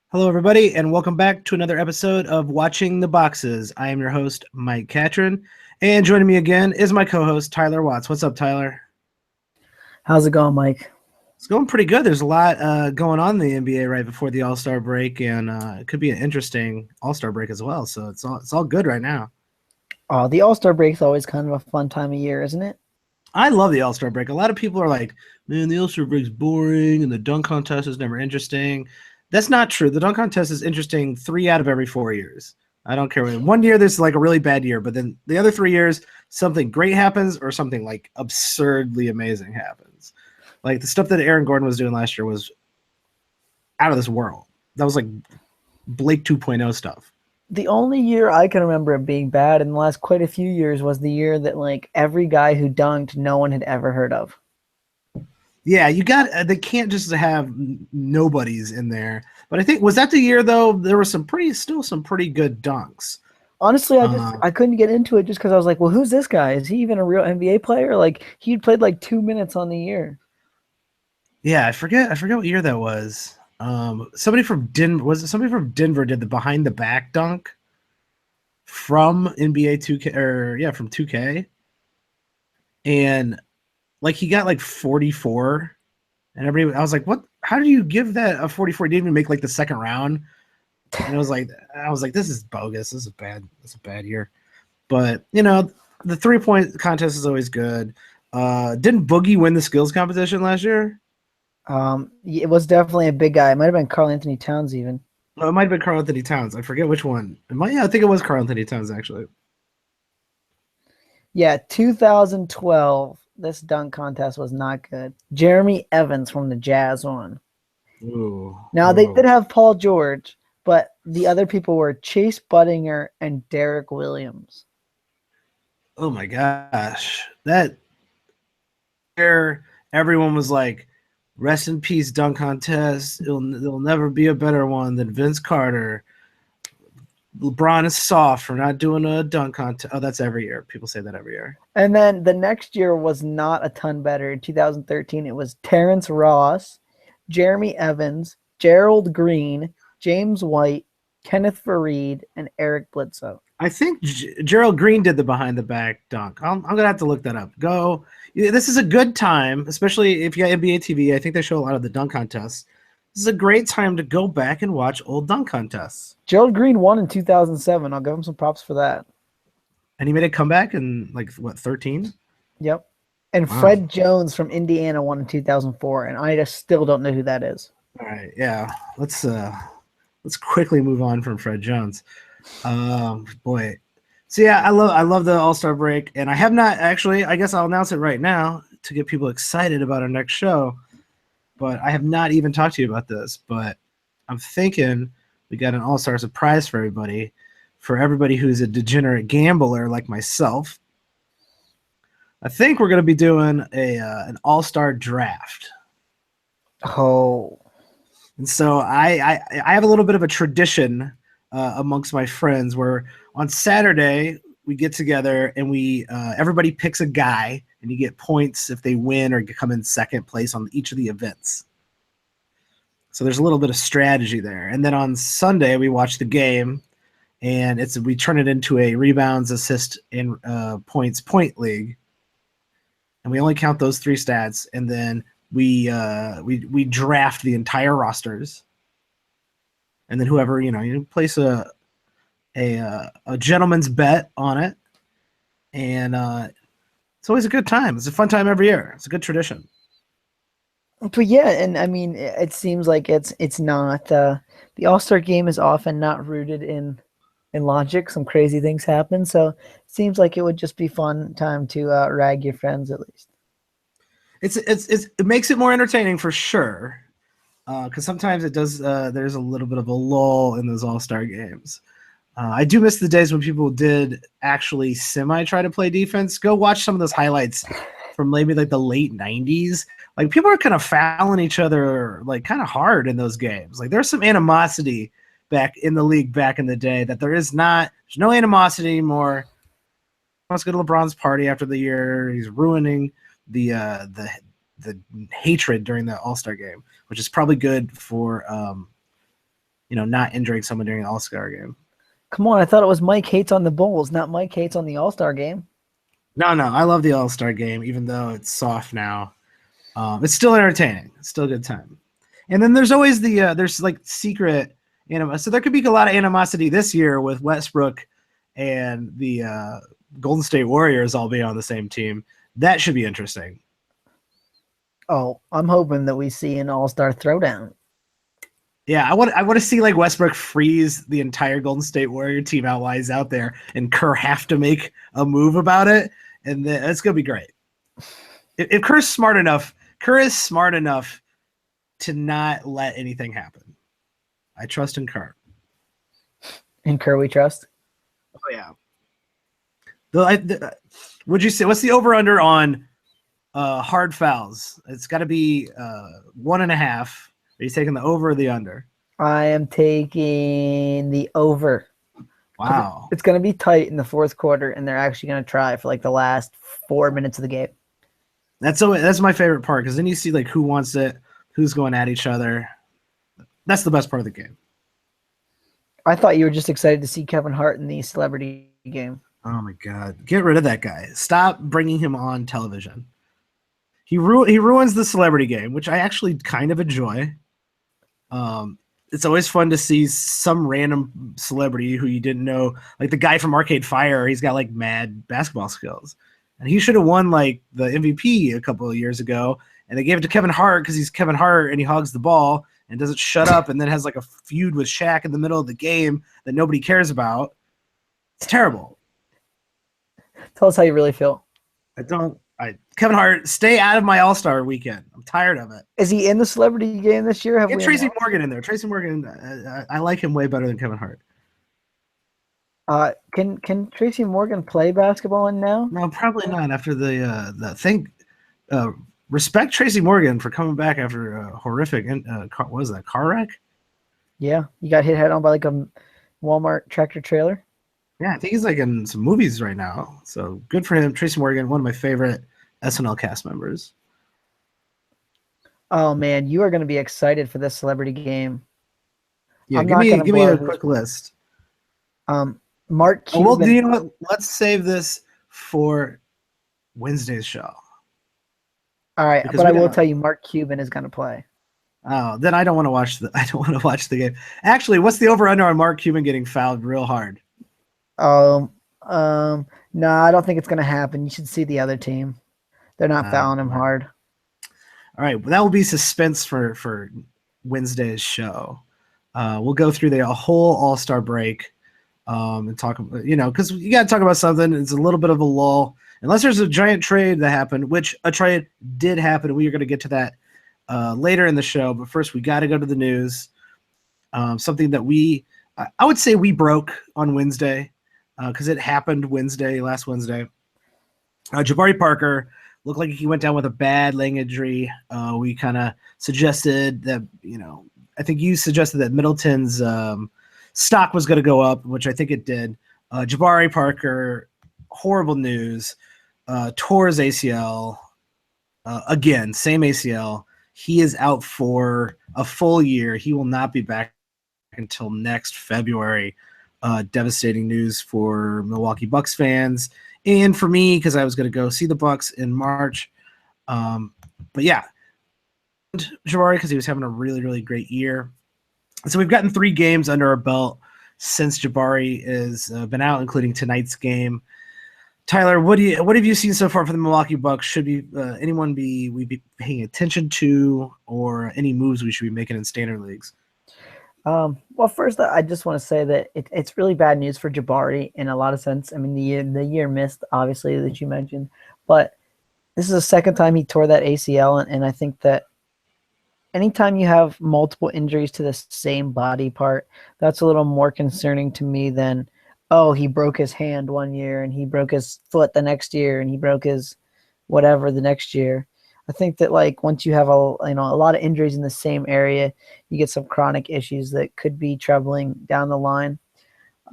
Hello, everybody, and welcome back to another episode of Watching the Boxes. I am your host, Mike Catron, and joining me again is my co-host, Tyler Watts. What's up, Tyler? How's it going, Mike? It's going pretty good. There's a lot going on in the NBA right before the All-Star break, and it could be an interesting All-Star break as well. So it's all good right now. Oh, the All-Star break's always kind of a fun time of year, isn't it? I love the All-Star break. A lot of people are like, "Man, the All-Star break's boring, and the dunk contest is never interesting." That's not true. The dunk contest is interesting 3 out of every 4 years. I don't care. One year there's like a really bad year, but then the other 3 years something great happens or something like absurdly amazing happens. Like the stuff that Aaron Gordon was doing last year was out of this world. That was like Blake 2.0 stuff. The only year I can remember it being bad in the last quite a few years was the year that like every guy who dunked no one had ever heard of. Yeah, you got. They can't just have nobodies in there. But I think was that the year though. There was some pretty good dunks. Honestly, Uh, I couldn't get into it just because I was like, well, who's this guy? Is he even a real NBA player? Like he'd played like 2 minutes on the year. Yeah, I forget what year that was. Somebody from Denver was it somebody from Denver did the behind the back dunk from NBA 2K or yeah, from 2K. And like he got like 44 and everybody I was like, "What? How do you give that a 44? He didn't even make like the second round." And I was like, "This is bogus. This is bad. This is a bad year." But, the 3-point contest is always good. Didn't Boogie win the skills competition last year? It was definitely a big guy. It might have been Karl Anthony Towns even. Oh, it might have been Karl Anthony Towns. I forget which one. Yeah, I think it was Karl Anthony Towns actually. Yeah, 2012. This dunk contest was not good. Jeremy Evans from the Jazz won. Ooh, Now they ooh. did have Paul George, but the other people were Chase Budinger and Derek Williams. Oh my gosh. That year, everyone was like, rest in peace, dunk contest. There'll never be a better one than Vince Carter. LeBron is soft for not doing a dunk contest. Oh, that's every year. People say that every year. And then the next year was not a ton better. In 2013, it was Terrence Ross, Jeremy Evans, Gerald Green, James White, Kenneth Fareed, and Eric Bledsoe. I think Gerald Green did the behind the back dunk. I'm gonna have to look that up. Go. This is a good time, especially if you got NBA TV. I think they show a lot of the dunk contests. This is a great time to go back and watch old dunk contests. Gerald Green won in 2007. I'll give him some props for that. And he made a comeback in like what 13? Yep. And Wow. Fred Jones from Indiana won in 2004, and I just still don't know who that is. All right, yeah. Let's quickly move on from Fred Jones. Boy. So yeah, I love the All-Star break, and I have not actually. I guess I'll announce it right now to get people excited about our next show. But I have not even talked to you about this. But I'm thinking we got an All-Star surprise for everybody who's a degenerate gambler like myself. I think we're going to be doing an All-Star draft. Oh, And so I have a little bit of a tradition amongst my friends where on Saturday we get together and we everybody picks a guy and you get points if they win or come in second place on each of the events. So there's a little bit of strategy there. And then on Sunday we watch the game and we turn it into a rebounds, assist, and points point league. And we only count those 3 stats, and then we draft the entire rosters, and then whoever you place a gentleman's bet on it, and it's always a good time. It's a fun time every year. It's a good tradition. but yeah, and I mean, it seems like it's not the All-Star game is often not rooted in logic. Some crazy things happen, so it seems like it would just be fun time to rag your friends at least. It makes it more entertaining for sure, because sometimes it does. There's a little bit of a lull in those All-Star games. I do miss the days when people did actually semi try to play defense. Go watch some of those highlights from maybe like the late '90s. Like people are kind of fouling each other like kind of hard in those games. Like there's some animosity back in the league back in the day that there's no animosity anymore. Let's go to LeBron's party after the year. He's ruining the hatred during the All-Star game, which is probably good for not injuring someone during the All-Star game. Come on, I thought it was Mike hates on the Bulls, not Mike hates on the All-Star game. No, I love the All-Star game, even though it's soft now. It's still entertaining. It's still a good time. And then there's always there's like secret animosity. So there could be a lot of animosity this year with Westbrook and the Golden State Warriors all being on the same team. That should be interesting. Oh, I'm hoping that we see an All-Star throwdown. Yeah, I want to see like Westbrook freeze the entire Golden State Warrior team out while he's out there, and Kerr have to make a move about it, and then it's gonna be great. If Kerr is smart enough to not let anything happen. I trust in Kerr. In Kerr, we trust. Oh yeah. Would you say what's the over under on hard fouls? It's got to be 1.5. Are you taking the over or the under? I am taking the over. Wow. It's going to be tight in the fourth quarter, and they're actually going to try for like the last 4 minutes of the game. That's my favorite part, because then you see like who wants it, who's going at each other. That's the best part of the game. I thought you were just excited to see Kevin Hart in the celebrity game. Oh my God. Get rid of that guy. Stop bringing him on television. He ruins the celebrity game, which I actually kind of enjoy. It's always fun to see some random celebrity who you didn't know, like the guy from Arcade Fire. He's got like mad basketball skills, and he should have won like the MVP a couple of years ago. And they gave it to Kevin Hart because he's Kevin Hart and he hogs the ball and doesn't shut up, and then has like a feud with Shaq in the middle of the game that nobody cares about. It's terrible. Tell us how you really feel. Kevin Hart, stay out of my All-Star weekend. I'm tired of it. Is he in the celebrity game this year? Get Tracy Morgan in there. Tracy Morgan, I like him way better than Kevin Hart. Can Tracy Morgan play basketball now? No, probably not. After the thing, respect Tracy Morgan for coming back after a horrific what was that, car wreck? Yeah, you got hit head on by like a Walmart tractor trailer. Yeah, I think he's like in some movies right now. So good for him. Tracy Morgan, one of my favorite SNL cast members. Oh man, you are going to be excited for this celebrity game. Yeah, give me a quick list. Mark Cuban. Well, you know what? Let's save this for Wednesday's show. All right, but I will tell you, Mark Cuban is going to play. Oh, then I don't want to watch the game. Actually, what's the over under on Mark Cuban getting fouled real hard? No, I don't think it's going to happen. You should see the other team. They're not fouling him hard. All right, well, that will be suspense for Wednesday's show. We'll go through the whole All-Star break and talk, because you got to talk about something. It's a little bit of a lull, unless there's a giant trade that happened, which a trade did happen. We are going to get to that later in the show, but first we got to go to the news. Something that I would say we broke on Wednesday. Because it happened last Wednesday. Jabari Parker looked like he went down with a bad leg injury. We kind of suggested that, I think you suggested that Middleton's stock was going to go up, which I think it did. Jabari Parker, horrible news, tore his ACL. Again, same ACL. He is out for a full year. He will not be back until next February. Devastating news for Milwaukee Bucks fans and for me, because I was going to go see the Bucks in March. But yeah, Jabari, because he was having a really, really great year. So we've gotten 3 games under our belt since Jabari has been out, including tonight's game. Tyler, what have you seen so far for the Milwaukee Bucks? Should anyone we be paying attention to, or any moves we should be making in standard leagues? Well, first, I just want to say that it's really bad news for Jabari in a lot of sense. I mean, the year missed, obviously, that you mentioned, but this is the second time he tore that ACL, and I think that anytime you have multiple injuries to the same body part, that's a little more concerning to me than, oh, he broke his hand one year, and he broke his foot the next year, and he broke his whatever the next year. I think that like once you have a lot of injuries in the same area, you get some chronic issues that could be troubling down the line.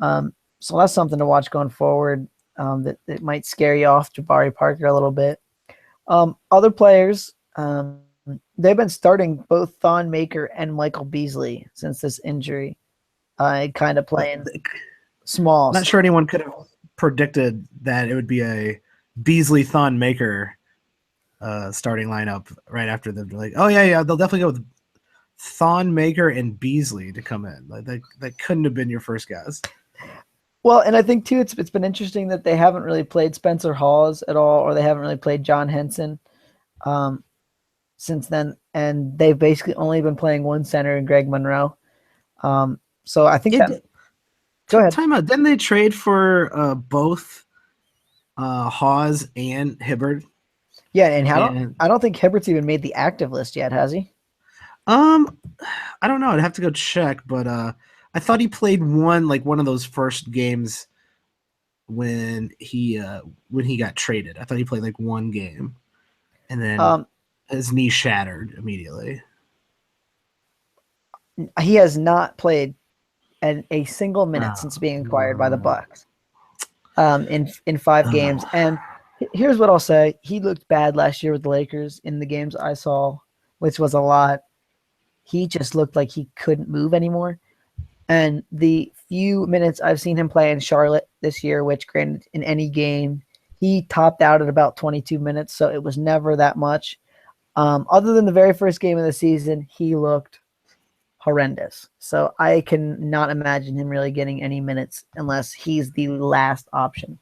So that's something to watch going forward. That might scare you off Jabari Parker a little bit. Other players, they've been starting both Thon Maker and Michael Beasley since this injury. kind of playing small. Not sure anyone could have predicted that it would be a Beasley Thon Maker starting lineup right after them. Like, oh yeah, they'll definitely go with Thon Maker and Beasley to come in. Like that couldn't have been your first guess. Well, and I think too, it's been interesting that they haven't really played Spencer Hawes at all, or they haven't really played John Henson since then, and they've basically only been playing one center in Greg Monroe. So I think that. Go ahead. Time out. Didn't they trade for both Hawes and Hibbard? Yeah, and I don't think Hibbert's even made the active list yet, has he? I don't know. I'd have to go check, but I thought he played one of those first games when he got traded. I thought he played like one game, and then his knee shattered immediately. He has not played a single minute since being acquired by the Bucks in 5 games. And here's what I'll say: he looked bad last year with the Lakers in the games I saw, which was a lot. He just looked like he couldn't move anymore. And the few minutes I've seen him play in Charlotte this year, which granted in any game, he topped out at about 22 minutes. So it was never that much. Other than the very first game of the season, he looked horrendous. So I can not imagine him really getting any minutes unless he's the last option.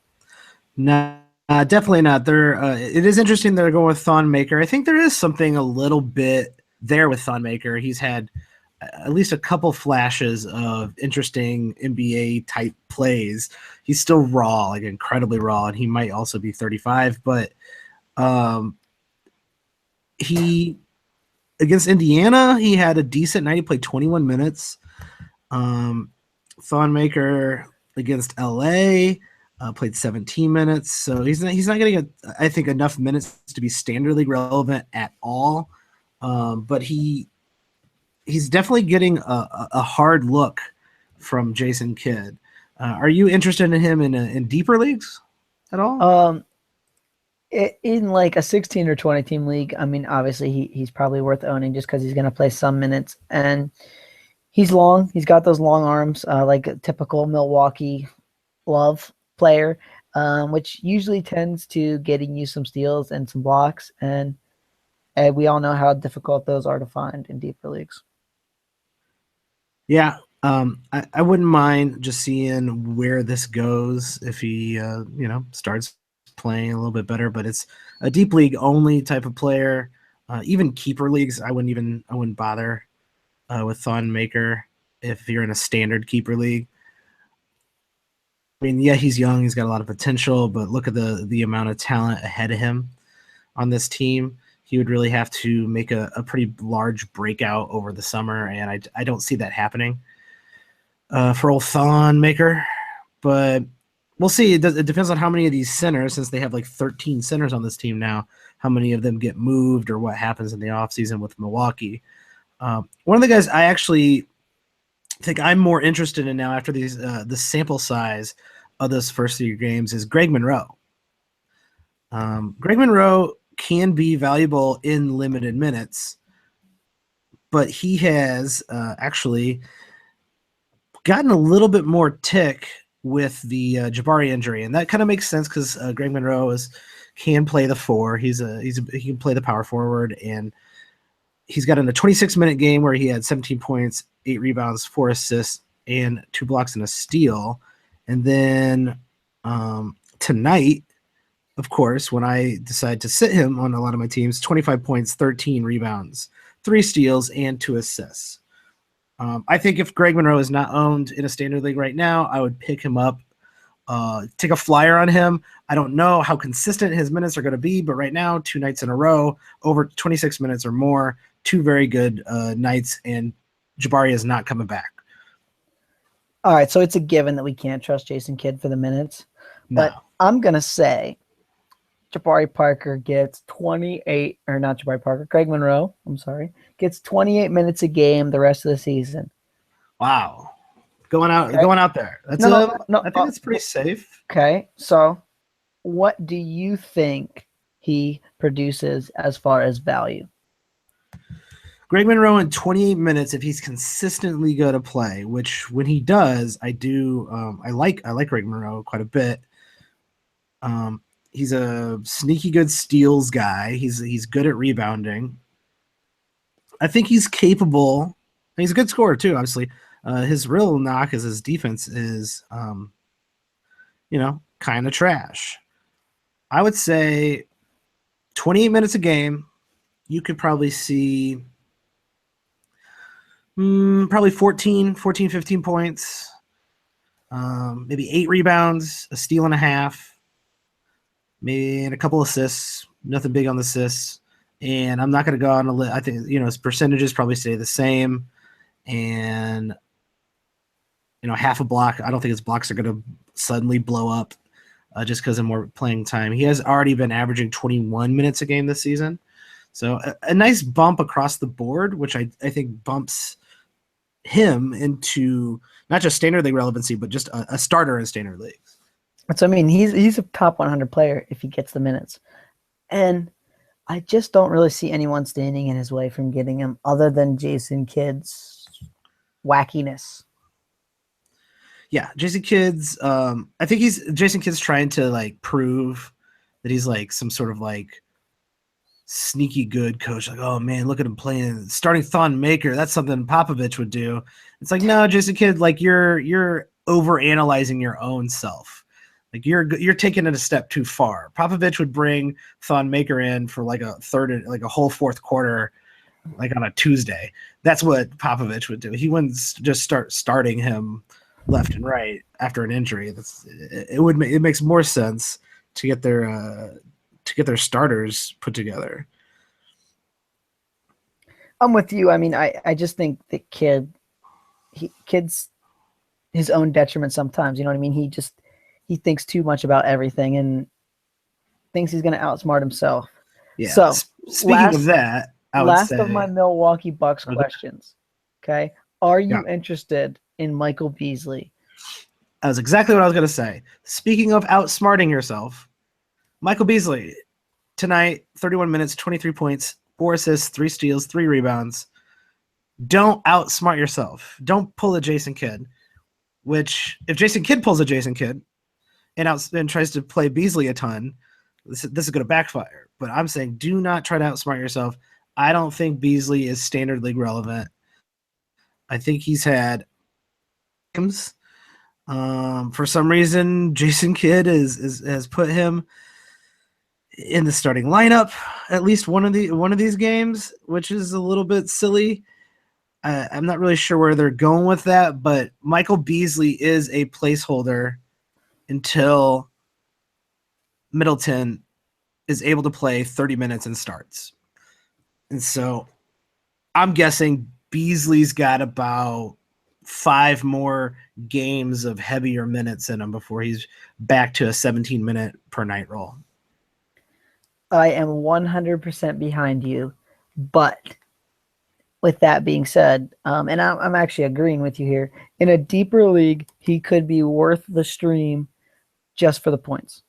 No, definitely not. It is interesting they're going with Thon Maker. I think there is something a little bit there with Thon Maker. He's had at least a couple flashes of interesting NBA type plays. He's still raw, like incredibly raw, and he might also be 35, but he against Indiana, he had a decent night. He played 21 minutes. Thon Maker against LA played 17 minutes. So he's not going to get, I think, enough minutes to be standard league relevant at all. But he's definitely getting a hard look from Jason Kidd. Are you interested in him in deeper leagues at all? In like a 16 or 20 team league, I mean, obviously he's probably worth owning just because he's going to play some minutes, and he's long. He's got those long arms, like a typical Milwaukee Love player, which usually tends to getting you some steals and some blocks, and we all know how difficult those are to find in deeper leagues. Yeah, I wouldn't mind just seeing where this goes if he, starts playing a little bit better. But it's a deep league only type of player. Even keeper leagues, I wouldn't bother with Thon Maker if you're in a standard keeper league. I mean, yeah, he's young, he's got a lot of potential, but look at the amount of talent ahead of him on this team. He would really have to make a pretty large breakout over the summer, and I don't see that happening for old Thon Maker. But we'll see. It depends on how many of these centers, since they have like 13 centers on this team now, how many of them get moved or what happens in the offseason with Milwaukee. One of the guys I actually think I'm more interested in now after the sample size of those first 3 games is Greg Monroe. Greg Monroe can be valuable in limited minutes, but he has actually gotten a little bit more tick with the Jabari injury, and that kind of makes sense because Greg Monroe can play the 4. He can play the power forward, and he's got in a 26-minute game where he had 17 points, 8 rebounds, 4 assists, and 2 blocks and a steal. And then tonight, of course, when I decide to sit him on a lot of my teams, 25 points, 13 rebounds, 3 steals, and 2 assists. I think if Greg Monroe is not owned in a standard league right now, I would pick him up, take a flyer on him. I don't know how consistent his minutes are going to be, but right now, 2 nights in a row, over 26 minutes or more, 2 very good nights, and Jabari is not coming back. All right, so it's a given that we can't trust Jason Kidd for the minutes. No. But I'm going to say Jabari Parker gets 28, or not Jabari Parker, Greg Monroe, gets 28 minutes a game the rest of the season. Wow. Going out there. That's I think that's pretty safe. Okay, so what do you think he produces as far as value? Greg Monroe in 28 minutes, if he's consistently going to play, which when he does, I do. I like Greg Monroe quite a bit. He's a sneaky good steals guy. He's good at rebounding. I think he's capable. He's a good scorer too. Obviously, his real knock is his defense is, kind of trash. I would say 28 minutes a game, you could probably see probably 14, 15 points, maybe 8 rebounds, a steal and a half, maybe and a couple assists. Nothing big on the assists. And I'm not going to go on a list. I think, his percentages probably stay the same. And, half a block. I don't think his blocks are going to suddenly blow up just because of more playing time. He has already been averaging 21 minutes a game this season. So a nice bump across the board, which I think bumps him into not just standard league relevancy, but just a starter in standard leagues. So, I mean, he's a top 100 player if he gets the minutes. And I just don't really see anyone standing in his way from getting him other than Jason Kidd's wackiness. Yeah, Jason Kidd's. I think Jason Kidd's trying to prove that he's some sort of sneaky good coach. Oh man, look at him playing, starting Thon Maker. That's something Popovich would do. It's no, Jason Kidd, you're over analyzing your own self. You're taking it a step too far. Popovich would bring Thon Maker in for a whole fourth quarter, on a Tuesday. That's what Popovich would do. He wouldn't just start starting him left and right after an injury. It makes more sense to get their starters put together. I'm with you. I mean, I just think that Kidd's his own detriment sometimes. You know what I mean? He thinks too much about everything and thinks he's going to outsmart himself. Yeah. So speaking of that, I would say, of my Milwaukee Bucks questions. Okay. Are you interested in Michael Beasley? That was exactly what I was going to say. Speaking of outsmarting yourself, Michael Beasley tonight, 31 minutes, 23 points, 4 assists, 3 steals, 3 rebounds. Don't outsmart yourself. Don't pull a Jason Kidd, which if Jason Kidd pulls a Jason Kidd and tries to play Beasley a ton, this is going to backfire. But I'm saying do not try to outsmart yourself. I don't think Beasley is standard league relevant. I think he's had games. For some reason, Jason Kidd has put him in the starting lineup at least one of these games, which is a little bit silly. I'm not really sure where they're going with that, but Michael Beasley is a placeholder until Middleton is able to play 30 minutes and starts. And so I'm guessing Beasley's got about 5 more games of heavier minutes in him before he's back to a 17-minute per night role. I am 100% behind you, but with that being said, and I'm actually agreeing with you here, in a deeper league, he could be worth the stream just for the points.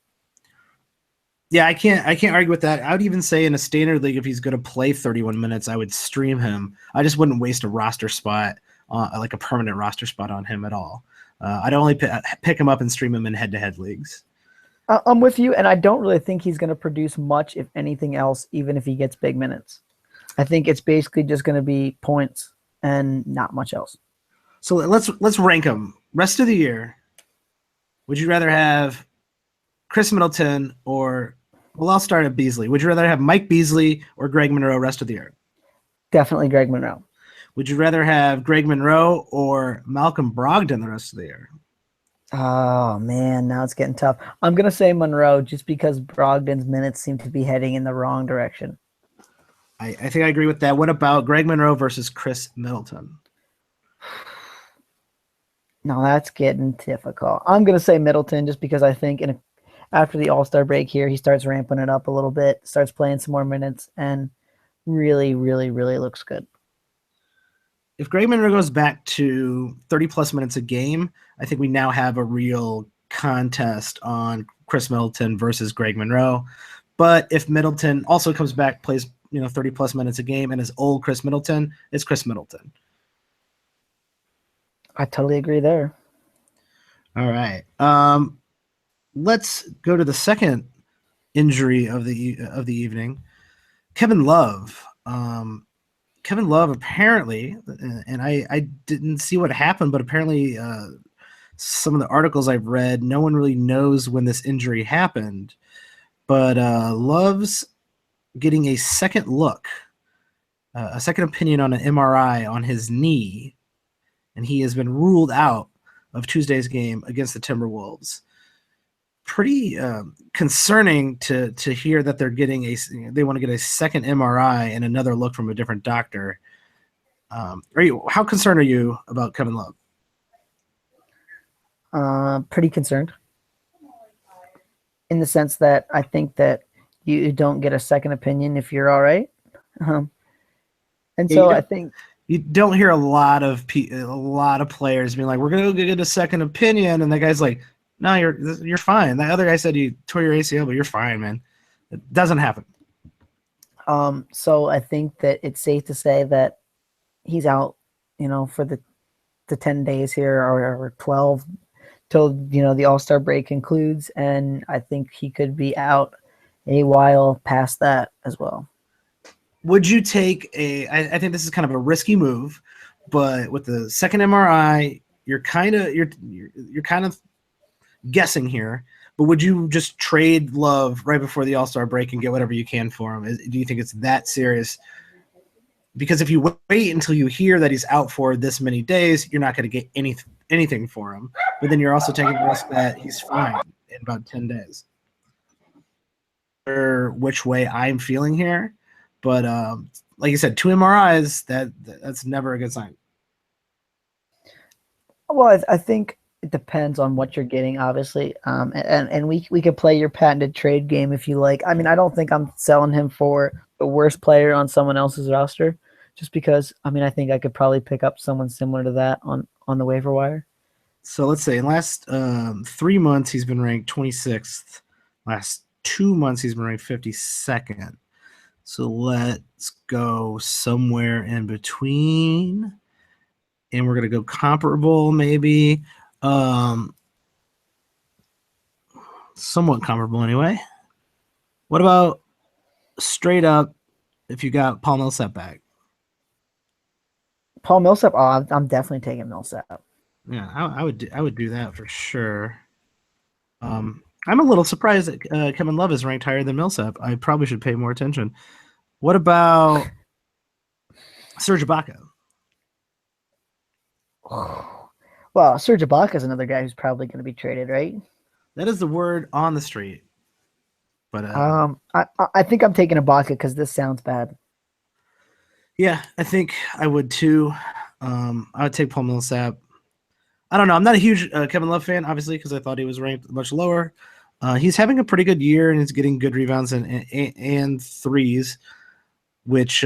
Yeah, I can't argue with that. I would even say in a standard league, if he's going to play 31 minutes, I would stream him. I just wouldn't waste a roster spot, a permanent roster spot on him at all. I'd only pick him up and stream him in head-to-head leagues. I'm with you, and I don't really think he's going to produce much, if anything else, even if he gets big minutes. I think it's basically just going to be points and not much else. So let's rank them. Rest of the year, would you rather have Chris Middleton or, well, I'll start at Beasley. Would you rather have Mike Beasley or Greg Monroe rest of the year? Definitely Greg Monroe. Would you rather have Greg Monroe or Malcolm Brogdon the rest of the year? Oh, man, now it's getting tough. I'm going to say Monroe just because Brogdon's minutes seem to be heading in the wrong direction. I think I agree with that. What about Greg Monroe versus Chris Middleton? No, that's getting difficult. I'm going to say Middleton just because I think after the All-Star break here, he starts ramping it up a little bit, starts playing some more minutes, and really, really, really looks good. If Greg Monroe goes back to 30-plus minutes a game, I think we now have a real contest on Chris Middleton versus Greg Monroe. But if Middleton also comes back, plays 30 plus minutes a game and is old Chris Middleton, it's Chris Middleton. I totally agree there. All right. Let's go to the second injury of the evening. Kevin Love. Kevin Love apparently, and I didn't see what happened, but apparently some of the articles I've read, no one really knows when this injury happened. But Love's getting a second look, a second opinion on an MRI on his knee, and he has been ruled out of Tuesday's game against the Timberwolves. Pretty concerning to hear that they're getting they want to get a second MRI and another look from a different doctor. How concerned are you about Kevin Love? Pretty concerned, in the sense that I think that you don't get a second opinion if you're all right. And so I think you don't hear a lot of players being like, "We're gonna go get a second opinion," and the guy's like, "No, you're fine." The other guy said you tore your ACL, but you're fine, man. It doesn't happen. So I think that it's safe to say that he's out, for the 10 days here or 12 till the All-Star break concludes, and I think he could be out a while past that as well. Would you take I think this is kind of a risky move, but with the second MRI, you're kind of guessing here, but would you just trade Love right before the All-Star break and get whatever you can for him? Do you think it's that serious? Because if you wait until you hear that he's out for this many days, you're not going to get anything for him. But then you're also taking the risk that he's fine in about 10 days. Or which way I'm feeling here, but like you said, 2 MRIs, that's never a good sign. Well, I think it depends on what you're getting, obviously, and we could play your patented trade game if you like. I mean, I don't think I'm selling him for the worst player on someone else's roster, just because I think I could probably pick up someone similar to that on the waiver wire. So let's say in last 3 months he's been ranked 26th. Last 2 months he's been ranked 52nd. So let's go somewhere in between, and we're gonna go comparable, maybe. Somewhat comparable anyway. What about straight up if you got Paul Millsap back? Paul Millsap, I'm definitely taking Millsap. Yeah, I would do that for sure. I'm a little surprised that Kevin Love is ranked higher than Millsap. I probably should pay more attention. What about Serge Ibaka? Well, Serge Ibaka is another guy who's probably going to be traded, right? That is the word on the street. But I think I'm taking Ibaka because this sounds bad. Yeah, I think I would too. I would take Paul Millsap. I don't know. I'm not a huge Kevin Love fan, obviously, because I thought he was ranked much lower. He's having a pretty good year, and he's getting good rebounds and threes, which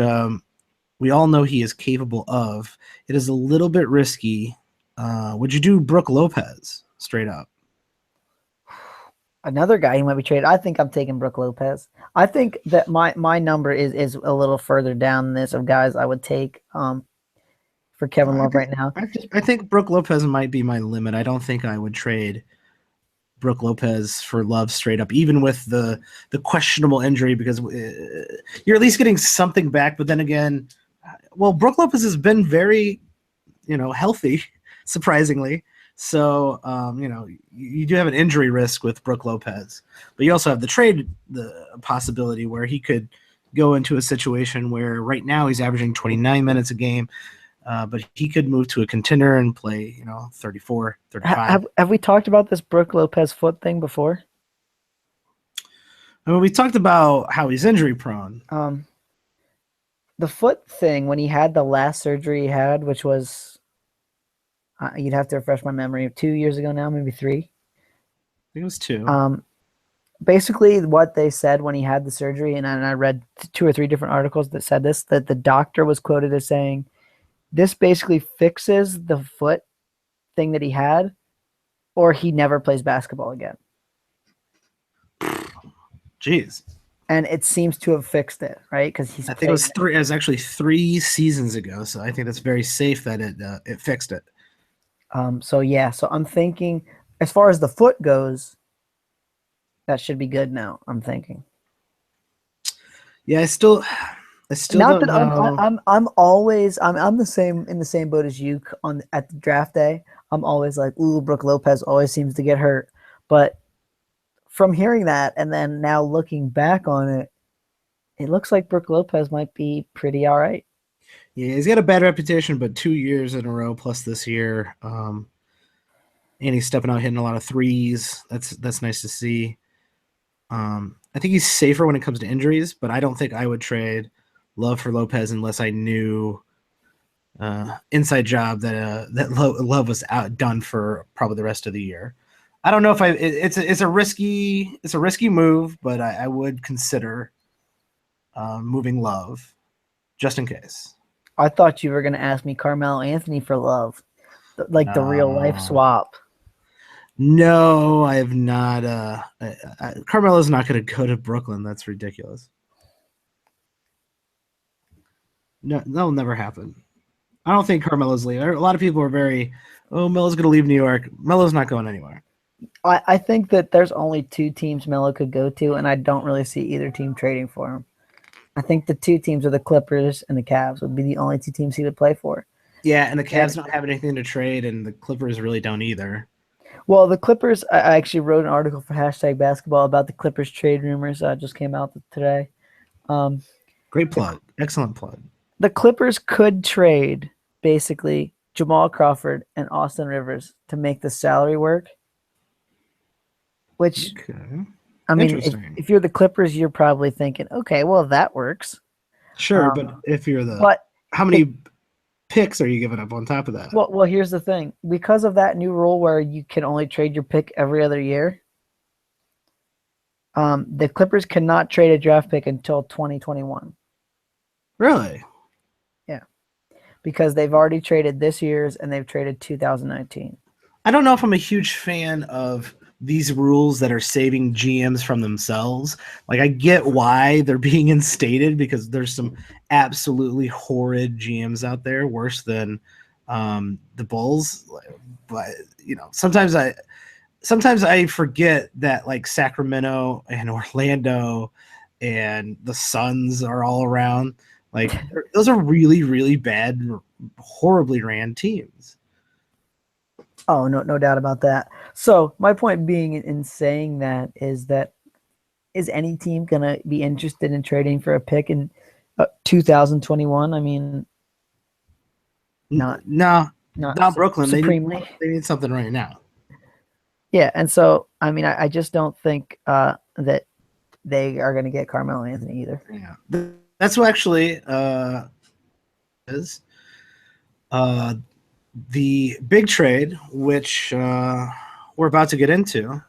we all know he is capable of. It is a little bit risky. Would you do Brook Lopez straight up? Another guy who might be traded. I think I'm taking Brook Lopez. I think that my number is a little further down this of guys I would take for Kevin Love right now. I think Brook Lopez might be my limit. I don't think I would trade Brook Lopez for Love straight up, even with the questionable injury, because you're at least getting something back. But then again, well, Brook Lopez has been very, healthy, surprisingly. So, you do have an injury risk with Brook Lopez, but you also have the possibility where he could go into a situation where right now he's averaging 29 minutes a game, but he could move to a contender and play, 34, 35. Have we talked about this Brook Lopez foot thing before? I mean, we talked about how he's injury prone. The foot thing, when he had the last surgery he had, which was, you'd have to refresh my memory, 2 years ago now, maybe 3. I think it was 2. Basically, what they said when he had the surgery, and I read 2 or 3 different articles that said this, that the doctor was quoted as saying, this basically fixes the foot thing that he had, or he never plays basketball again. Jeez. and it seems to have fixed it, right? Because he's I think it was played. three. It was actually 3 seasons ago, so I think that's very safe that it fixed it. So yeah, so I'm thinking as far as the foot goes, that should be good now. I'm thinking. Yeah, I still Not don't that know. I'm always I'm the same in the same boat as you on at the draft day. I'm always like, ooh, Brooke Lopez always seems to get hurt. But from hearing that and then now looking back on it, it looks like Brooke Lopez might be pretty all right. Yeah, he's got a bad reputation, but 2 years in a row plus this year, and he's stepping out hitting a lot of threes. That's nice to see. I think he's safer when it comes to injuries, but I don't think I would trade Love for Lopez unless I knew inside job that Love was outdone for probably the rest of the year. I don't know if it's a risky move, but I would consider moving Love just in case. I thought you were gonna ask me Carmelo Anthony for Love, like the real life No, swap. no, I have not. Carmelo's not going to go to Brooklyn. That's ridiculous. No, that'll never happen. I don't think Carmelo's leaving. A lot of people are very, oh, Melo's going to leave New York. Melo's not going anywhere. I think that there's only two teams Melo could go to, and I don't really see either team trading for him. I think the two teams are the Clippers and the Cavs would be the only two teams he would play for. Yeah, and the And Cavs don't have anything to trade, and the Clippers really don't either. well, the Clippers, I actually wrote an article for hashtag basketball about the Clippers trade rumors. Just came out today. Um, Great the, plug. Excellent plug. the Clippers could trade basically Jamal Crawford and Austin Rivers to make the salary work. Which Okay. I mean, Interesting. if you're the Clippers, you're probably thinking, okay, well that works. Sure, but if you're But how many picks are you giving up on top of that? well, here's the thing: because of that new rule where you can only trade your pick every other year, the Clippers cannot trade a draft pick until 2021. Really? Yeah, because they've already traded this year's and they've traded 2019. I don't know if I'm a huge fan of these rules that are saving GMs from themselves. Like, I get why they're being instated because there's some absolutely horrid GMs out there, worse than the Bulls. But sometimes I forget that like Sacramento and Orlando and the Suns are all around. Like, those are really, really bad, horribly ran teams. Oh, no doubt about that. So my point being in saying that is any team gonna be interested in trading for a pick in 2021? I mean, not No, not not Brooklyn. supremely. They need something right now. Yeah, and so I mean, I just don't think that they are going to get Carmelo Anthony either. Yeah, that's what actually is the big trade, which we're about to get into.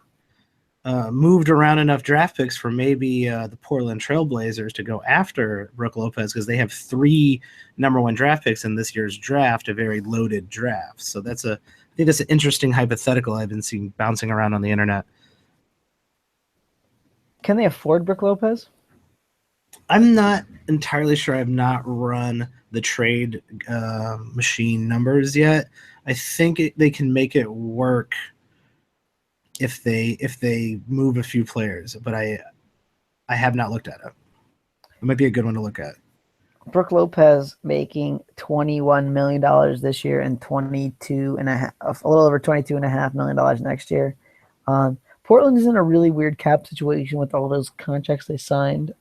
Moved around enough draft picks for maybe the Portland Trailblazers to go after Brooke Lopez because they have 3 number 1 draft picks in this year's draft, a very loaded draft. So I think that's an interesting hypothetical I've been seeing bouncing around on the internet. Can they afford Brooke Lopez? I'm not entirely sure. I've not run the trade machine numbers yet. I think they can make it work if they move a few players, but I have not looked at it. It might be a good one to look at. Brooke Lopez making $21 million this year and a little over $22.5 million next year. Portland is in a really weird cap situation with all those contracts they signed.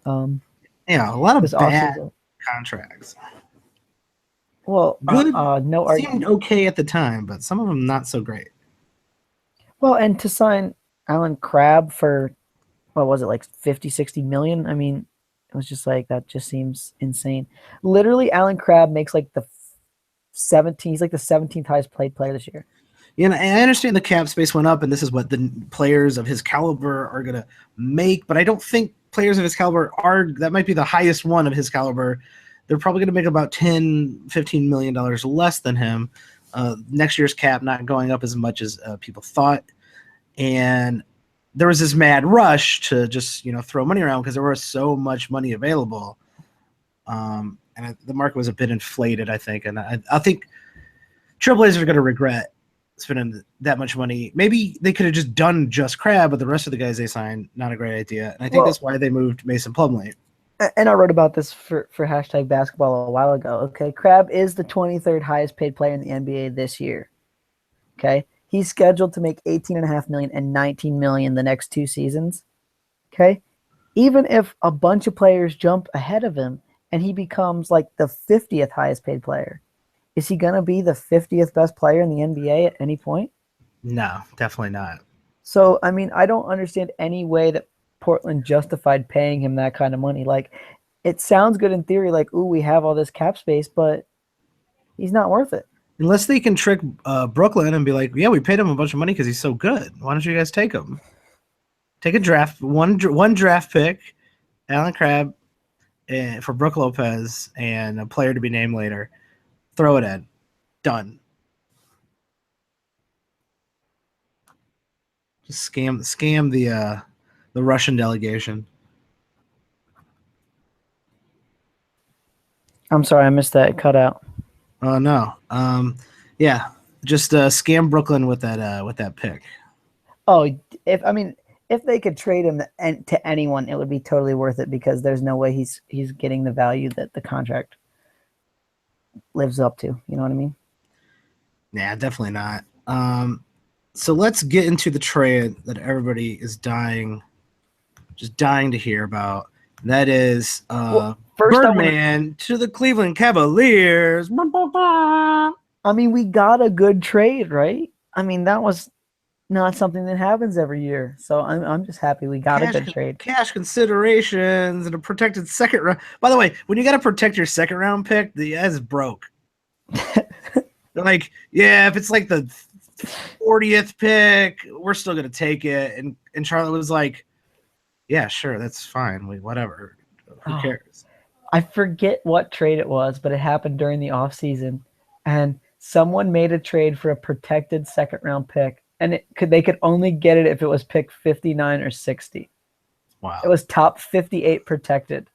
Yeah, a lot of this bad offseason. contracts. Well, Good no argument. seemed okay at the time, but some of them not so great. Well, and to sign Alan Crabb for what was it, like 50, 60 million? I mean, it was just like that just seems insane. Literally, Alan Crabb makes like he's like the 17th highest paid player this year. Yeah, and I understand the cap space went up, and this is what the players of his caliber are gonna make, but I don't think players of his caliber that might be the highest one of his caliber. They're probably gonna make about $10-15 million less than him. Next year's cap not going up as much as people thought, and there was this mad rush to just throw money around because there was so much money available, and the market was a bit inflated, I think. And I think Trailblazers are going to regret spending that much money. Maybe they could have just done just Crab, but the rest of the guys they signed, not a great idea. And I think that's why they moved Mason Plumlee. And I wrote about this for hashtag basketball a while ago. Okay, Crab is the 23rd highest paid player in the NBA this year. Okay, he's scheduled to make $18.5 million and $19 million the next 2 seasons. Okay, even if a bunch of players jump ahead of him and he becomes like the 50th highest paid player, is he gonna be the 50th best player in the NBA at any point? No, definitely not. So I mean, I don't understand any way that Portland justified paying him that kind of money. Like, it sounds good in theory, like, ooh, we have all this cap space, but he's not worth it. Unless they can trick Brooklyn and be like, yeah, we paid him a bunch of money because he's so good. Why don't you guys take him? Take a draft, one draft pick, Allen Crabbe, for Brook Lopez, and a player to be named later. Throw it in. Done. Just scam the Russian delegation. I'm sorry, I missed that. It cut out. Oh no. Yeah. Just scam Brooklyn with that pick. Oh, if they could trade him to anyone, it would be totally worth it because there's no way he's getting the value that the contract lives up to. You know what I mean? Yeah, definitely not. So let's get into the trade that everybody is dying to hear about. That is Birdman to the Cleveland Cavaliers. I mean, we got a good trade, right? I mean, that was not something that happens every year. So I'm just happy we got a good trade. Cash considerations and a protected second round. By the way, when you got to protect your second round pick, the guys is broke. They're like, yeah, if it's like the 40th pick, we're still gonna take it. And Charlotte was like, yeah, sure, that's fine. Whatever. Who cares? I forget what trade it was, but it happened during the offseason. And someone made a trade for a protected second round pick. And they could only get it if it was pick 59 or 60. Wow. It was top 58 protected.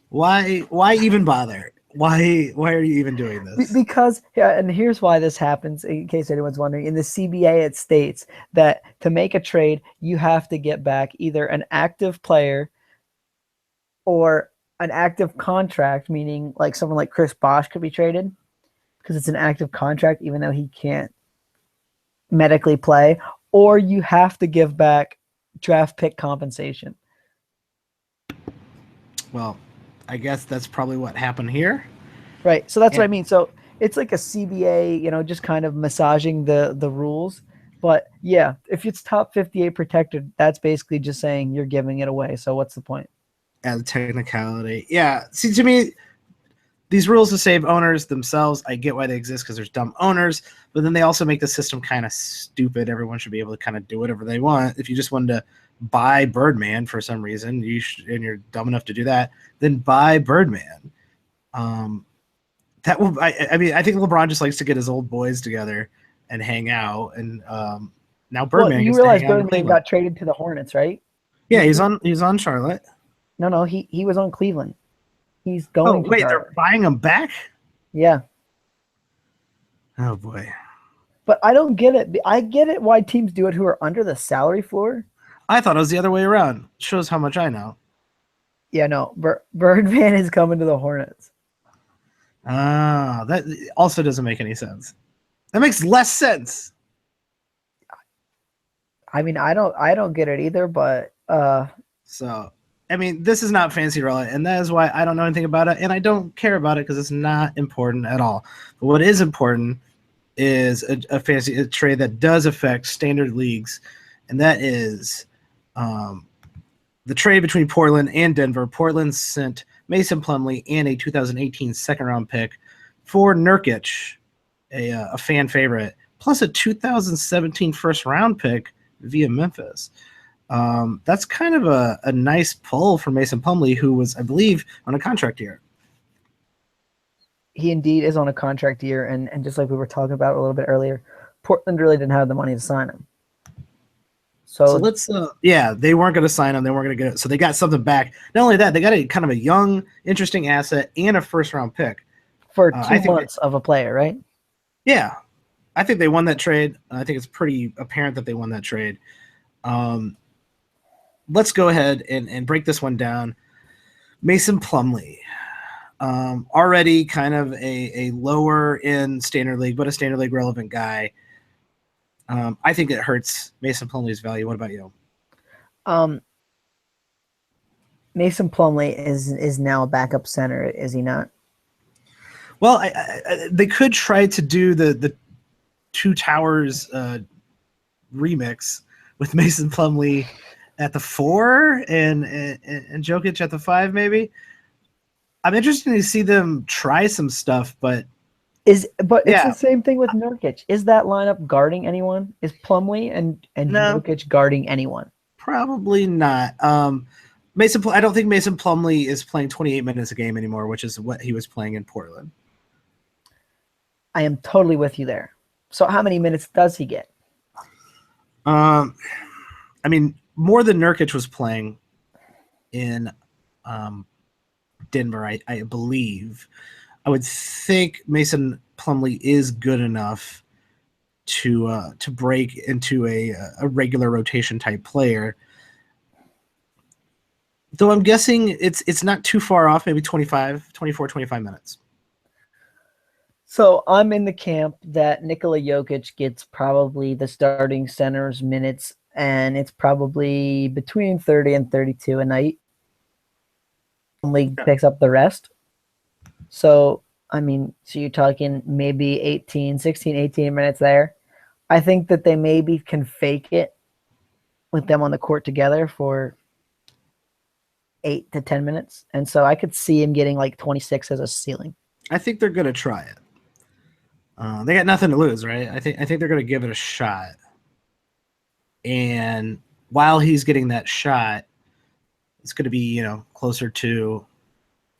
Why even bother? Why are you even doing this? Because, and here's why this happens, in case anyone's wondering. In the CBA, it states that to make a trade, you have to get back either an active player or an active contract, meaning like someone like Chris Bosh could be traded because it's an active contract, even though he can't medically play, or you have to give back draft pick compensation. Well, I guess that's probably what happened here. Right. So that's what I mean. So it's like a CBA, just kind of massaging the rules. But yeah, if it's top 58 protected, that's basically just saying you're giving it away. So what's the point? As a technicality. Yeah. See, to me, these rules to save owners themselves, I get why they exist because there's dumb owners, but then they also make the system kind of stupid. Everyone should be able to kind of do whatever they want. If you just wanted to buy Birdman for some reason, and you're dumb enough to do that, then buy Birdman. That will. I mean, I think LeBron just likes to get his old boys together and hang out. And now Birdman. Well, you realize Birdman got traded to the Hornets, right? Yeah, he's on Charlotte. No, he was on Cleveland. He's going. Oh wait, they're buying him back? Yeah. Oh boy. But I don't get it. I get it why teams do it who are under the salary floor. I thought it was the other way around. Shows how much I know. Yeah, no. Birdman is coming to the Hornets. That also doesn't make any sense. That makes less sense. I mean, I don't get it either, but so I mean, this is not fancy roulette, and that is why I don't know anything about it, and I don't care about it because it's not important at all. But what is important is a fancy trade that does affect standard leagues, and that is the trade between Portland and Denver. Portland sent Mason Plumlee and a 2018 second-round pick for Nurkic, a fan favorite, plus a 2017 first-round pick via Memphis. That's kind of a nice pull for Mason Plumlee, who was, I believe, on a contract year. He indeed is on a contract year, and just like we were talking about a little bit earlier, Portland really didn't have the money to sign him. So So let's, yeah, they weren't going to sign him. They weren't going to get it. So they got something back. Not only that, they got a kind of a young, interesting asset and a first round pick. for I two think, months of a player, right? yeah, I think they won that trade. I think it's pretty apparent that they won that trade. Um, let's go ahead and break this one down. Mason Plumlee, already kind of a lower in standard league, but a standard league relevant guy. I think it hurts Mason Plumlee's value. What about you? Um, Mason Plumlee is now a backup center, is he not? Well, they could try to do the Two Towers remix with Mason Plumlee at the 4 and Jokic at the 5, maybe. I'm interested to see them try some stuff, but But it's the yeah, same thing with Nurkic. Is that lineup guarding anyone? Is Plumlee and no, Jokic guarding anyone? probably not. I don't think Mason Plumlee is playing 28 minutes a game anymore, which is what he was playing in Portland. I am totally with you there. So how many minutes does he get? I mean, more than Nurkic was playing in Denver, I believe. I would think Mason Plumlee is good enough to break into a regular rotation type player. Though I'm guessing it's not too far off, maybe 24, 25 minutes. So I'm in the camp that Nikola Jokic gets probably the starting center's minutes, and it's probably between 30 and 32 a night. League Yeah. picks up the rest. So, I mean, so you're talking maybe 16, 18 minutes there. I think that they maybe can fake it with them on the court together for 8 to 10 minutes. And so I could see him getting like 26 as a ceiling. I think they're going to try it. They got nothing to lose, right? I think they're going to give it a shot. And while he's getting that shot, it's going to be, closer to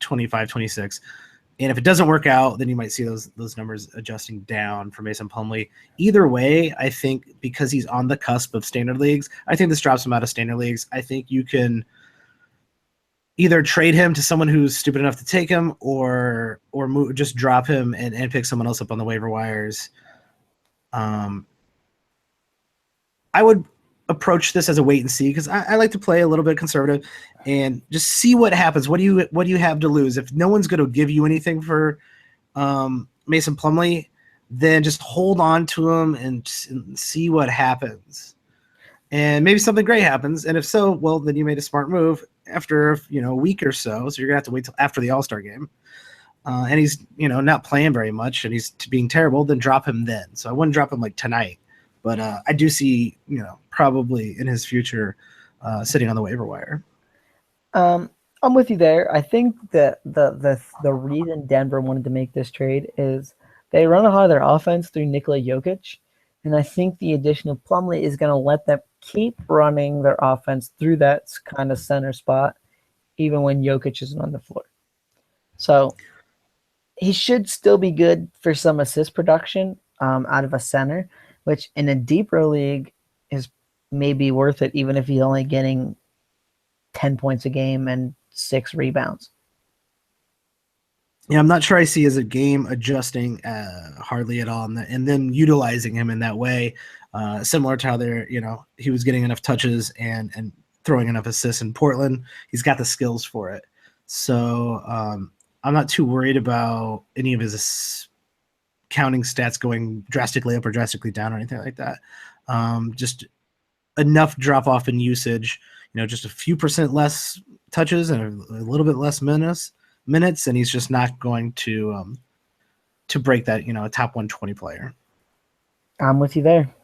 25, 26. And if it doesn't work out, then you might see those numbers adjusting down for Mason Plumlee. Either way, I think because he's on the cusp of standard leagues, I think this drops him out of standard leagues. I think you can either trade him to someone who's stupid enough to take him, or just drop him and pick someone else up on the waiver wires. I would approach this as a wait and see, because I like to play a little bit conservative and just see what happens. What do you have to lose? If no one's going to give you anything for Mason Plumlee, then just hold on to him and see what happens. And maybe something great happens, and if so, well, then you made a smart move after a week or so. So you're gonna have to wait till after the All-Star game, and he's not playing very much, and he's being terrible. Then drop him then. So I wouldn't drop him like tonight, but I do see probably in his future sitting on the waiver wire. I'm with you there. I think that the reason Denver wanted to make this trade is they run a lot of their offense through Nikola Jokic, and I think the addition of Plumlee is going to let them keep running their offense through that kind of center spot, even when Jokic isn't on the floor. So he should still be good for some assist production out of a center, which in a deeper league is maybe worth it, even if he's only getting 10 points a game and 6 rebounds. Yeah, I'm not sure I see as a game adjusting hardly at all, and then utilizing him in that way, similar to how he was getting enough touches and throwing enough assists in Portland. He's got the skills for it. So I'm not too worried about any of his counting stats going drastically up or drastically down or anything like that. Just enough drop off in usage, just a few percent less touches and a little bit less minutes, and he's just not going to break that, a top 120 player. I'm with you there.